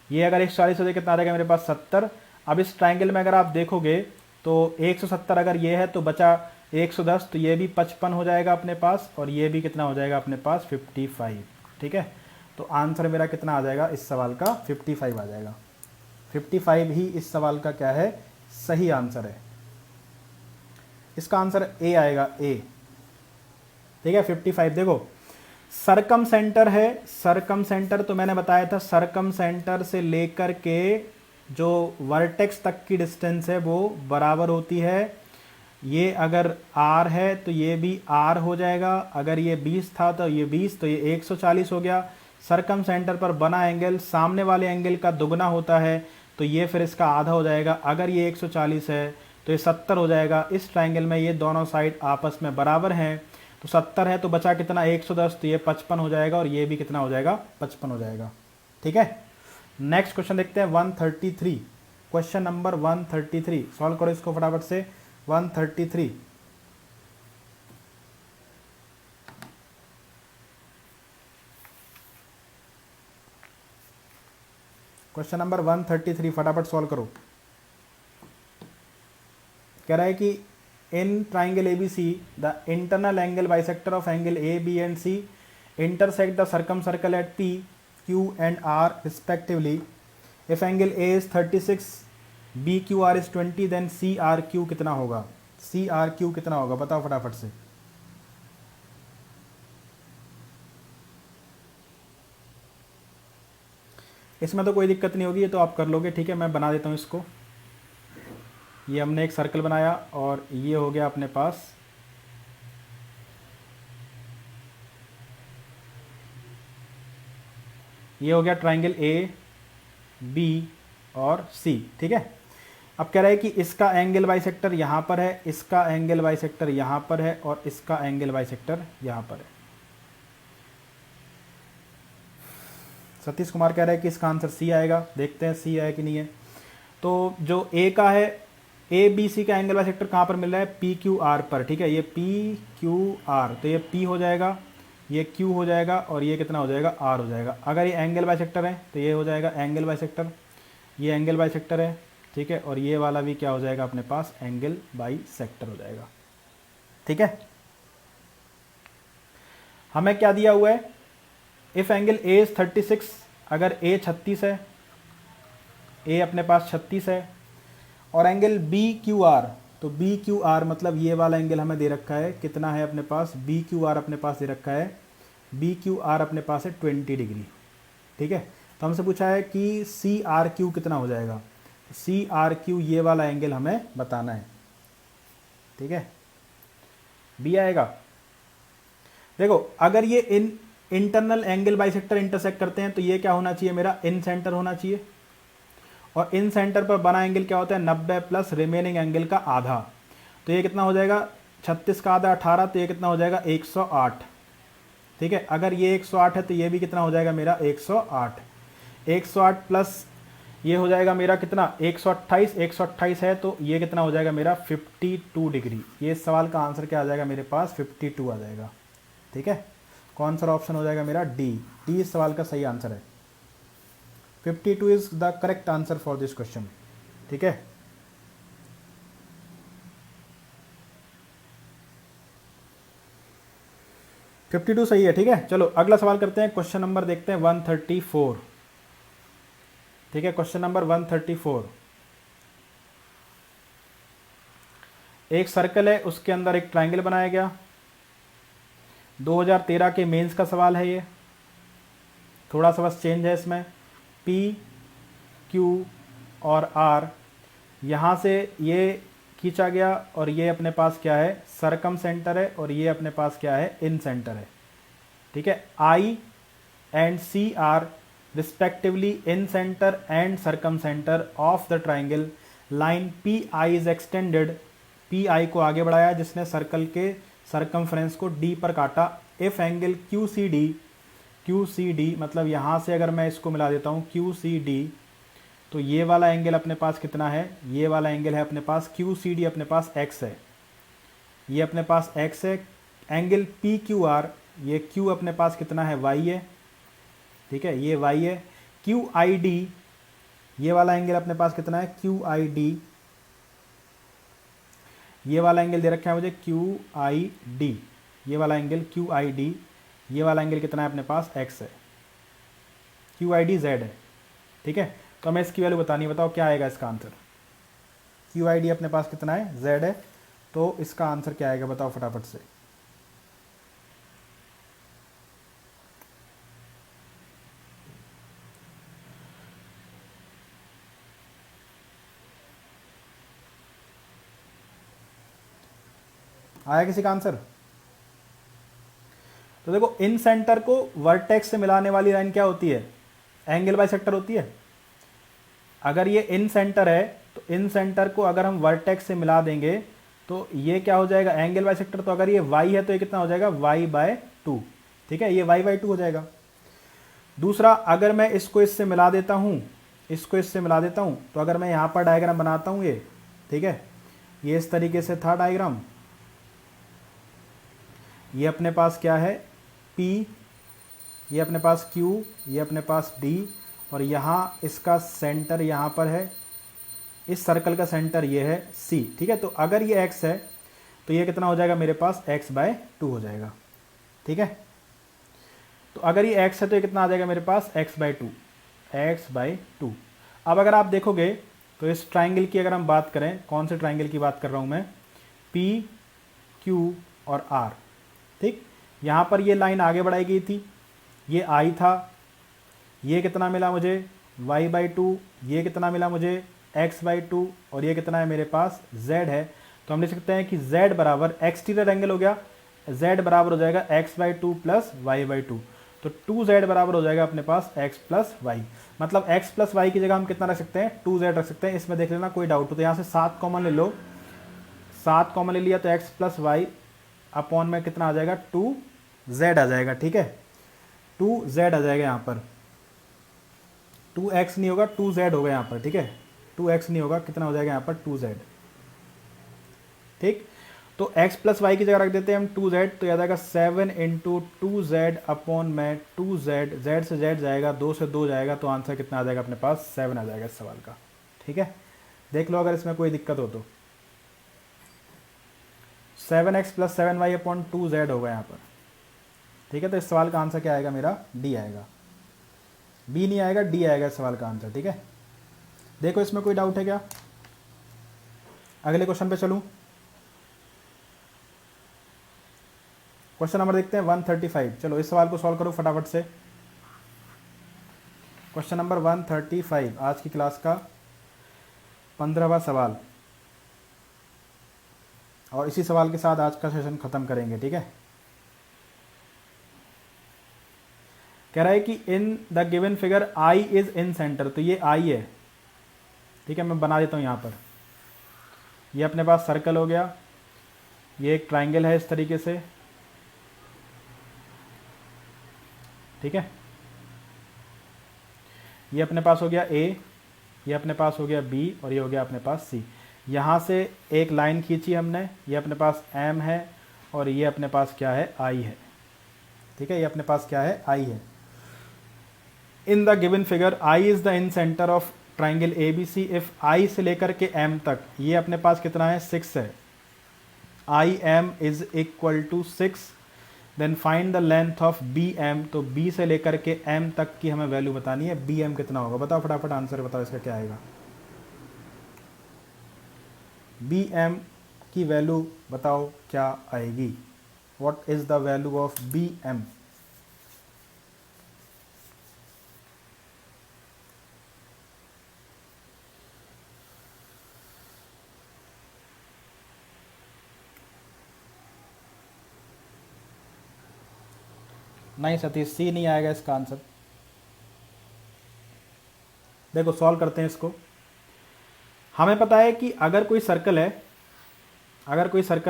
ये अगर 140 हो जाए कितना आ जाएगा मेरे पास, 70। अब इस ट्राइंगल में अगर आप देखोगे तो 170 अगर ये है तो बचा 110, तो ये भी 55 हो जाएगा अपने पास, और ये भी कितना हो जाएगा अपने पास, 55, ठीक है। तो आंसर मेरा कितना आ जाएगा इस सवाल का, 55 आ जाएगा। 55 ही इस सवाल का क्या है, सही आंसर है। इसका आंसर ए आएगा, ए, ठीक है। 55 देखो, सरकम सेंटर है, सरकम सेंटर तो मैंने बताया था, सरकम सेंटर से लेकर के जो वर्टेक्स तक की डिस्टेंस है वो बराबर होती है। ये अगर r है तो ये भी r हो जाएगा, अगर ये 20 था तो ये 20, तो ये 140 हो गया। सरकम सेंटर पर बना एंगल सामने वाले एंगल का दुगना होता है, तो ये फिर इसका आधा हो जाएगा। अगर ये 140 है तो ये 70 हो जाएगा। इस ट्राइंगल में ये दोनों साइड आपस में बराबर हैं, तो 70 है तो बचा कितना, 110, तो ये 55 हो जाएगा, और ये भी कितना हो जाएगा, 55 हो जाएगा, ठीक है। नेक्स्ट क्वेश्चन देखते हैं 133, क्वेश्चन नंबर 133, सॉल्व करो इसको फटाफट से। 133, क्वेश्चन नंबर 133 फटाफट सॉल्व करो। कह रहा है कि in triangle ABC the internal angle bisector of angle A, B and C intersect the circumcircle at P, Q and R respectively. If angle A is 36, BQR is 20, then CRQ कितना होगा, CRQ कितना होगा, बताओ फटाफट से। इसमें तो कोई दिक्कत नहीं होगी, ये तो आप कर लोगे, ठीक है। मैं बना देता हूँ इसको। ये हमने एक सर्कल बनाया और ये हो गया अपने पास ये हो गया ट्राइंगल A, B और C, ठीक है। अब कह रहा है कि इसका एंगल बाइसेक्टर यहाँ पर है, इसका एंगल बाइसेक्टर यहाँ पर है, और इसका एंगल बाइसेक्टर यहाँ पर है। सतीश कुमार कह रहा है कि इसका आंसर C आएगा, देखते हैं C है कि नहीं है। तो जो A का है, ABC का एंगल बाइसेक्टर कहाँ पर मिल रहा है, PQR पर, ठीक है। ये PQR, तो ये P हो जाएगा, ये Q हो जाएगा, और ये कितना हो जाएगा, R हो जाएगा। अगर ये एंगल बाइसेक्टर है तो ये हो जाएगा एंगल बाइसेक्टर, ये एंगल बाइसेक्टर है, ठीक है। और ये वाला भी क्या हो जाएगा अपने पास, एंगल बाइसेक्टर हो जाएगा, ठीक है। हमें क्या दिया हुआ है, इफ एंगल A इज 36, अगर A 36 है, A अपने पास 36 है, और एंगल BQR, तो BQR मतलब ये वाला एंगल हमें दे रखा है, कितना है अपने पास, BQR अपने पास दे रखा है, BQR अपने पास है 20 डिग्री, ठीक है। तो हमसे पूछा है कि CRQ कितना हो जाएगा, CRQ ये वाला एंगल हमें बताना है, ठीक है। B आएगा। देखो, अगर ये इंटरनल एंगल बाइसेक्टर इंटरसेक्ट करते हैं तो ये क्या होना चाहिए मेरा, इन सेंटर होना चाहिए, और इन सेंटर पर बना एंगल क्या होता है, 90 प्लस रिमेनिंग एंगल का आधा, तो ये कितना हो जाएगा, 36 का आधा 18, तो ये कितना हो जाएगा 108, ठीक है। अगर ये 108 है तो ये भी कितना हो जाएगा मेरा 108, 108 प्लस ये हो जाएगा मेरा कितना 128, 128 है तो ये कितना हो जाएगा मेरा 52 डिग्री। ये इस सवाल का आंसर क्या आ जाएगा मेरे पास 52 आ जाएगा। ठीक है, कौन सा ऑप्शन हो जाएगा मेरा डी। डी इस सवाल का सही आंसर है। 52 is the correct answer for this question. ठीक है, फिफ्टी टू सही है। ठीक है, चलो अगला सवाल करते हैं। क्वेश्चन नंबर देखते हैं 134। ठीक है, क्वेश्चन नंबर 134। एक सर्कल है, उसके अंदर एक ट्राइंगल बनाया गया। 2013 के मेंस का सवाल है ये। थोड़ा सा बस चेंज है इसमें। पी क्यू और आर यहाँ से ये खींचा गया और ये अपने पास क्या है सरकम सेंटर है और ये अपने पास क्या है इन सेंटर है। ठीक है, I and C are respectively in centre and circum centre of the triangle line P I is extended. P I को आगे बढ़ाया जिसने सर्कल के सरकमफ्रेंस को डी पर काटा। If angle Q C D मतलब यहाँ से अगर मैं इसको मिला देता हूँ क्यू सी डी तो ये वाला एंगल अपने पास कितना है, ये वाला एंगल है अपने पास क्यू सी डी अपने पास x है, ये अपने पास x है। एंगल पी क्यू आर ये q अपने पास कितना है y है। ठीक है, ये y है। क्यू आई डी ये वाला एंगल अपने पास कितना है क्यू आई डी, ये वाला एंगल दे रखा है मुझे क्यू आई डी, ये वाला एंगल क्यू आई डी, ये वाला एंगल कितना है अपने पास x है, क्यू आई डी जेड है। ठीक है, तो हमें इसकी वैल्यू बतानी है। बताओ क्या आएगा इसका आंसर। क्यू आई डी अपने पास कितना है जेड है, तो इसका आंसर क्या आएगा बताओ फटाफट से। आया किसी का आंसर। तो देखो इन सेंटर को वर्टेक्स से मिलाने वाली लाइन क्या होती है, एंगल बाइसेक्टर होती है। अगर ये इन सेंटर है तो इन सेंटर को अगर हम वर्टेक्स से मिला देंगे तो ये क्या हो जाएगा एंगल बाइसेक्टर। तो अगर ये y है तो ये कितना हो जाएगा y/2। ठीक है, ये y/2 हो जाएगा। दूसरा, अगर मैं इसको इससे मिला देता हूँ, इसको इससे मिला देता हूँ तो अगर मैं यहाँ पर डायग्राम बनाता हूँ ये, ठीक है, ये इस तरीके से था डायग्राम। ये अपने पास क्या है P, ये अपने पास Q, ये अपने पास D और यहाँ इसका सेंटर यहाँ पर है, इस सर्कल का सेंटर ये है C। ठीक है, तो अगर ये x है तो ये कितना हो जाएगा मेरे पास x/2 हो जाएगा। ठीक है, तो अगर ये x है तो ये कितना आ जाएगा मेरे पास x/2। अब अगर आप देखोगे तो इस ट्राइंगल की अगर हम बात करें, कौन से ट्राइंगल की बात कर रहा हूँ मैं, P, Q और R। ठीक, यहाँ पर ये लाइन आगे बढ़ाई गई थी, ये I था, ये कितना मिला मुझे y/2, ये कितना मिला मुझे x/2 और ये कितना है मेरे पास z है। तो हम लिख सकते हैं कि z बराबर एक्सटीरियर एंगल हो गया, z बराबर हो जाएगा x/2 प्लस y/2। तो 2z बराबर हो जाएगा अपने पास x प्लस वाई। मतलब x प्लस वाई की जगह हम कितना रख सकते हैं 2z रख सकते हैं। इसमें देख लेना कोई डाउट हो तो यहाँ से 7 कॉमन ले लो, 7 कॉमन ले लिया तो x प्लस वाई अपॉन में कितना आ जाएगा 2z आ जाएगा। ठीक है, 2z आ जाएगा यहाँ पर, 2x नहीं होगा 2z होगा यहाँ पर। ठीक है, 2x नहीं होगा, कितना हो जाएगा यहाँ पर 2z। ठीक, तो x प्लस वाई की जगह रख देते हैं हम 2z, तो यह आ जाएगा 7 इंटू 2z अपॉन में 2z, z से z जाएगा, 2 से 2 जाएगा, तो आंसर कितना आ जाएगा अपने पास 7 आ जाएगा इस सवाल का। ठीक है, देख लो अगर इसमें कोई दिक्कत हो तो 7x plus 7y upon 2z होगा यहाँ पर। ठीक है, तो इस सवाल का आंसर क्या आएगा मेरा डी आएगा, बी नहीं आएगा, डी आएगा इस सवाल का आंसर। ठीक है, देखो इसमें कोई डाउट है क्या। अगले क्वेश्चन पे चलूं। क्वेश्चन नंबर देखते हैं 135। चलो इस सवाल को सॉल्व करो फटाफट से। क्वेश्चन नंबर 135 आज की क्लास का 15वां सवाल, और इसी सवाल के साथ आज का सेशन खत्म करेंगे। ठीक है, कह रहा है कि in the given figure I is in centre, तो ये I है। ठीक है, मैं बना देता हूँ यहाँ पर, ये अपने पास सर्कल हो गया, ये एक ट्राइंगल है इस तरीके से। ठीक है, ये अपने पास हो गया A, ये अपने पास हो गया B और ये हो गया अपने पास C। यहाँ से एक लाइन खींची हमने, ये अपने पास M है और ये अपने पास क्या है, I है। ठीक है, ये अपने पास क्या है, I है। इन the given figure I is the in centre of triangle ABC if I से लेकर के M तक, ये अपने पास कितना है, 6 है। IM is equal to 6, then find the length of BM। तो B से लेकर के M तक की हमें वैल्यू बतानी है, BM कितना होगा, बताओ फटाफट आंसर बताओ इसका क्या आएगा। BM की वैल्यू बताओ क्या आएगी, what is the value of BM। नहीं सतीश, C नहीं आएगा इसका आंसर। देखो सॉल्व करते हैं इसको। हमें पता है कि अगर कोई सर्कल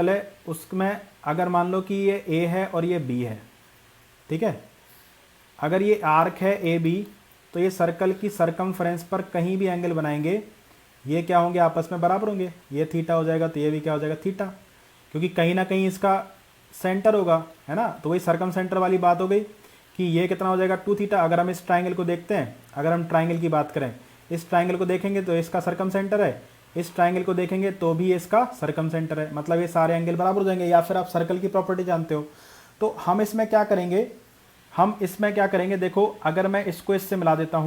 है, उसमें अगर मान लो कि ये A है और ये B है, ठीक है, अगर ये आर्क है AB, तो ये सर्कल की सरकमफ्रेंस पर कहीं भी एंगल बनाएंगे, ये क्या होंगे, आपस में बराबर होंगे। ये थीटा हो जाएगा तो ये भी क्या हो जाएगा, थीटा, क्योंकि कहीं ना कहीं इसका सेंटर होगा, है ना। तो वही सरकम सेंटर वाली बात हो गई कि ये कितना हो जाएगा, 2 थीटा। अगर हम इस ट्राइंगल को देखते हैं, अगर हम ट्राइंगल की बात करें, इस ट्राइंगल को देखेंगे तो इसका सरकम सेंटर है, इस ट्राइंगल को देखेंगे तो भी इसका सरकम सेंटर है, मतलब ये सारे एंगल बराबर हो जाएंगे। या फिर आप सर्कल की प्रॉपर्टी जानते हो। तो हम इसमें क्या करेंगे, देखो अगर मैं इसको इससे मिला देता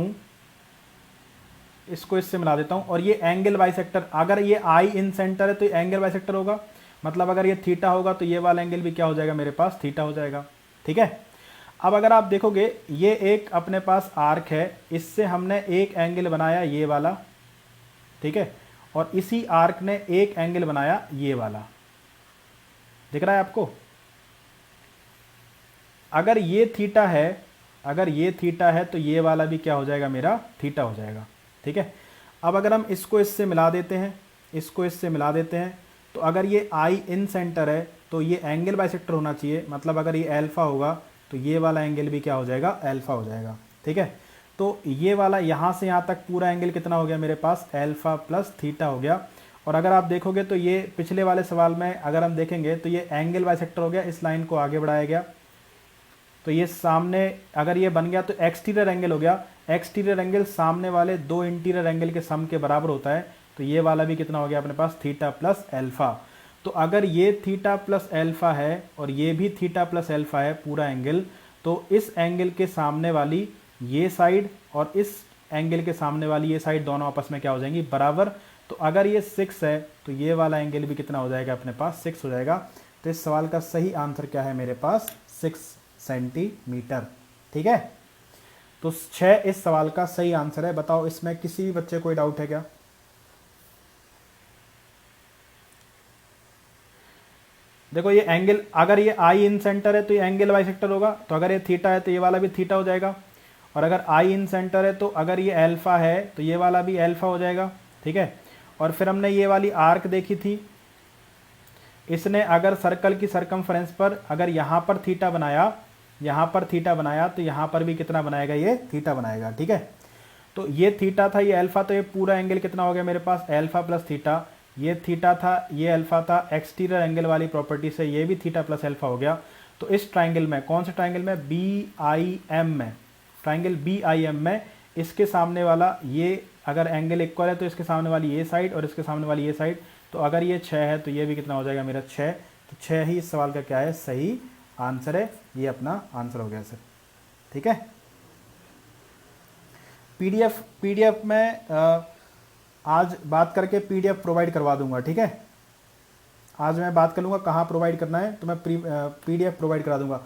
हूं, और ये एंगल बाइसेक्टर, अगर ये आई इन सेंटर है तो ये एंगल बाइसेक्टर होगा, मतलब अगर ये थीटा होगा तो ये वाला एंगल भी क्या हो जाएगा, मेरे पास थीटा हो जाएगा। ठीक है, अब अगर आप देखोगे ये एक अपने पास आर्क है, इससे हमने एक एंगल बनाया ये वाला, ठीक है, और इसी आर्क ने एक एंगल बनाया ये वाला, दिख रहा है आपको। अगर ये थीटा है तो ये वाला भी क्या हो जाएगा, मेरा थीटा हो जाएगा। ठीक है, अब अगर हम इसको इससे मिला देते हैं, तो अगर ये आई इन सेंटर है तो ये एंगल बाइसेक्टर होना चाहिए, मतलब अगर ये अल्फा होगा तो ये वाला एंगल भी क्या हो जाएगा, अल्फा हो जाएगा। ठीक है, तो ये वाला यहाँ से यहाँ तक पूरा एंगल कितना हो गया मेरे पास, अल्फा प्लस थीटा हो गया। और अगर आप देखोगे तो ये पिछले वाले सवाल में अगर हम देखेंगे तो ये एंगल बाइसेक्टर हो गया, इस लाइन को आगे बढ़ाया गया, तो ये सामने अगर ये बन गया तो एक्सटीरियर एंगल हो गया। एक्सटीरियर एंगल सामने वाले दो इंटीरियर एंगल के सम के बराबर होता है, तो ये वाला भी कितना हो गया अपने पास, थीटा प्लस अल्फा। तो अगर ये थीटा प्लस अल्फा है और ये भी थीटा प्लस अल्फा है पूरा एंगल, तो इस एंगल के सामने वाली ये साइड और इस एंगल के सामने वाली ये साइड दोनों आपस में क्या हो जाएंगी, बराबर। तो अगर ये 6 है तो ये वाला एंगल भी कितना हो जाएगा अपने पास, 6 हो जाएगा। तो इस सवाल का सही आंसर क्या है मेरे पास, 6 सेंटीमीटर। ठीक है, तो 6 इस सवाल का सही आंसर है। बताओ इसमें किसी भी बच्चे कोई डाउट है क्या। देखो ये एंगल, अगर ये आई इन सेंटर है तो ये एंगल बाइसेक्टर होगा, तो अगर ये थीटा है तो ये वाला भी थीटा हो जाएगा। और अगर आई इन सेंटर है तो अगर ये अल्फा है तो ये वाला भी अल्फा हो जाएगा। ठीक है, और फिर हमने ये वाली आर्क देखी थी, इसने अगर सर्कल की सरकमफ्रेंस पर अगर यहाँ पर थीटा बनाया तो यहाँ पर भी कितना बनाएगा, ये थीटा बनाएगा। ठीक है, तो ये थीटा था, ये अल्फा, तो ये पूरा एंगल कितना हो गया मेरे पास, अल्फा प्लस थीटा। ये थीटा था, ये अल्फा था, एक्सटीरियर एंगल वाली प्रॉपर्टी से ये भी थीटा प्लस अल्फा हो गया। तो इस ट्राइंगल में, कौन से ट्राइंगल में, BIM में, ट्राइंगल BIM में इसके सामने वाला ये अगर एंगल इक्वल है तो इसके सामने वाली ये साइड और इसके सामने वाली ये साइड, तो अगर ये 6 है तो ये भी कितना हो जाएगा मेरा 6। तो 6 ही इस सवाल का क्या है, सही आंसर है। ये अपना आंसर हो गया सर। ठीक है, पीडीएफ में आज बात करके पीडीएफ प्रोवाइड करवा दूंगा। ठीक है, आज मैं बात कर लूँगा कहाँ प्रोवाइड करना है, तो मैं पीडीएफ प्रोवाइड करा दूंगा।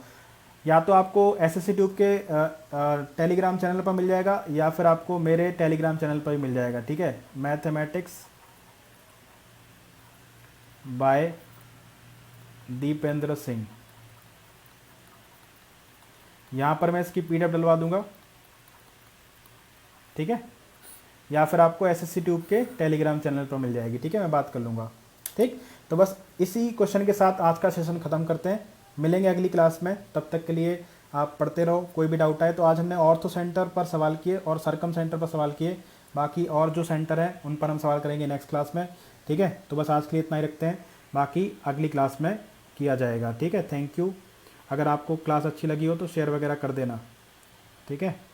या तो आपको SSC ट्यूब के टेलीग्राम चैनल पर मिल जाएगा या फिर आपको मेरे टेलीग्राम चैनल पर भी मिल जाएगा। ठीक है, मैथमेटिक्स बाय दीपेंद्र सिंह, यहाँ पर मैं इसकी पीडीएफ डलवा दूंगा। ठीक है, या फिर आपको SSC ट्यूब के टेलीग्राम चैनल पर मिल जाएगी। ठीक है, मैं बात कर लूँगा। ठीक, तो बस इसी क्वेश्चन के साथ आज का सेशन ख़त्म करते हैं। मिलेंगे अगली क्लास में, तब तक के लिए आप पढ़ते रहो। कोई भी डाउट आए तो आज हमने ऑर्थो सेंटर पर सवाल किए और सरकम सेंटर पर सवाल किए। बाकी और जो सेंटर है उन पर हम सवाल करेंगे नेक्स्ट क्लास में। ठीक है, तो बस आज के लिए इतना ही रखते हैं, बाकी अगली क्लास में किया जाएगा। ठीक है, थैंक यू। अगर आपको क्लास अच्छी लगी हो तो शेयर वगैरह कर देना। ठीक है।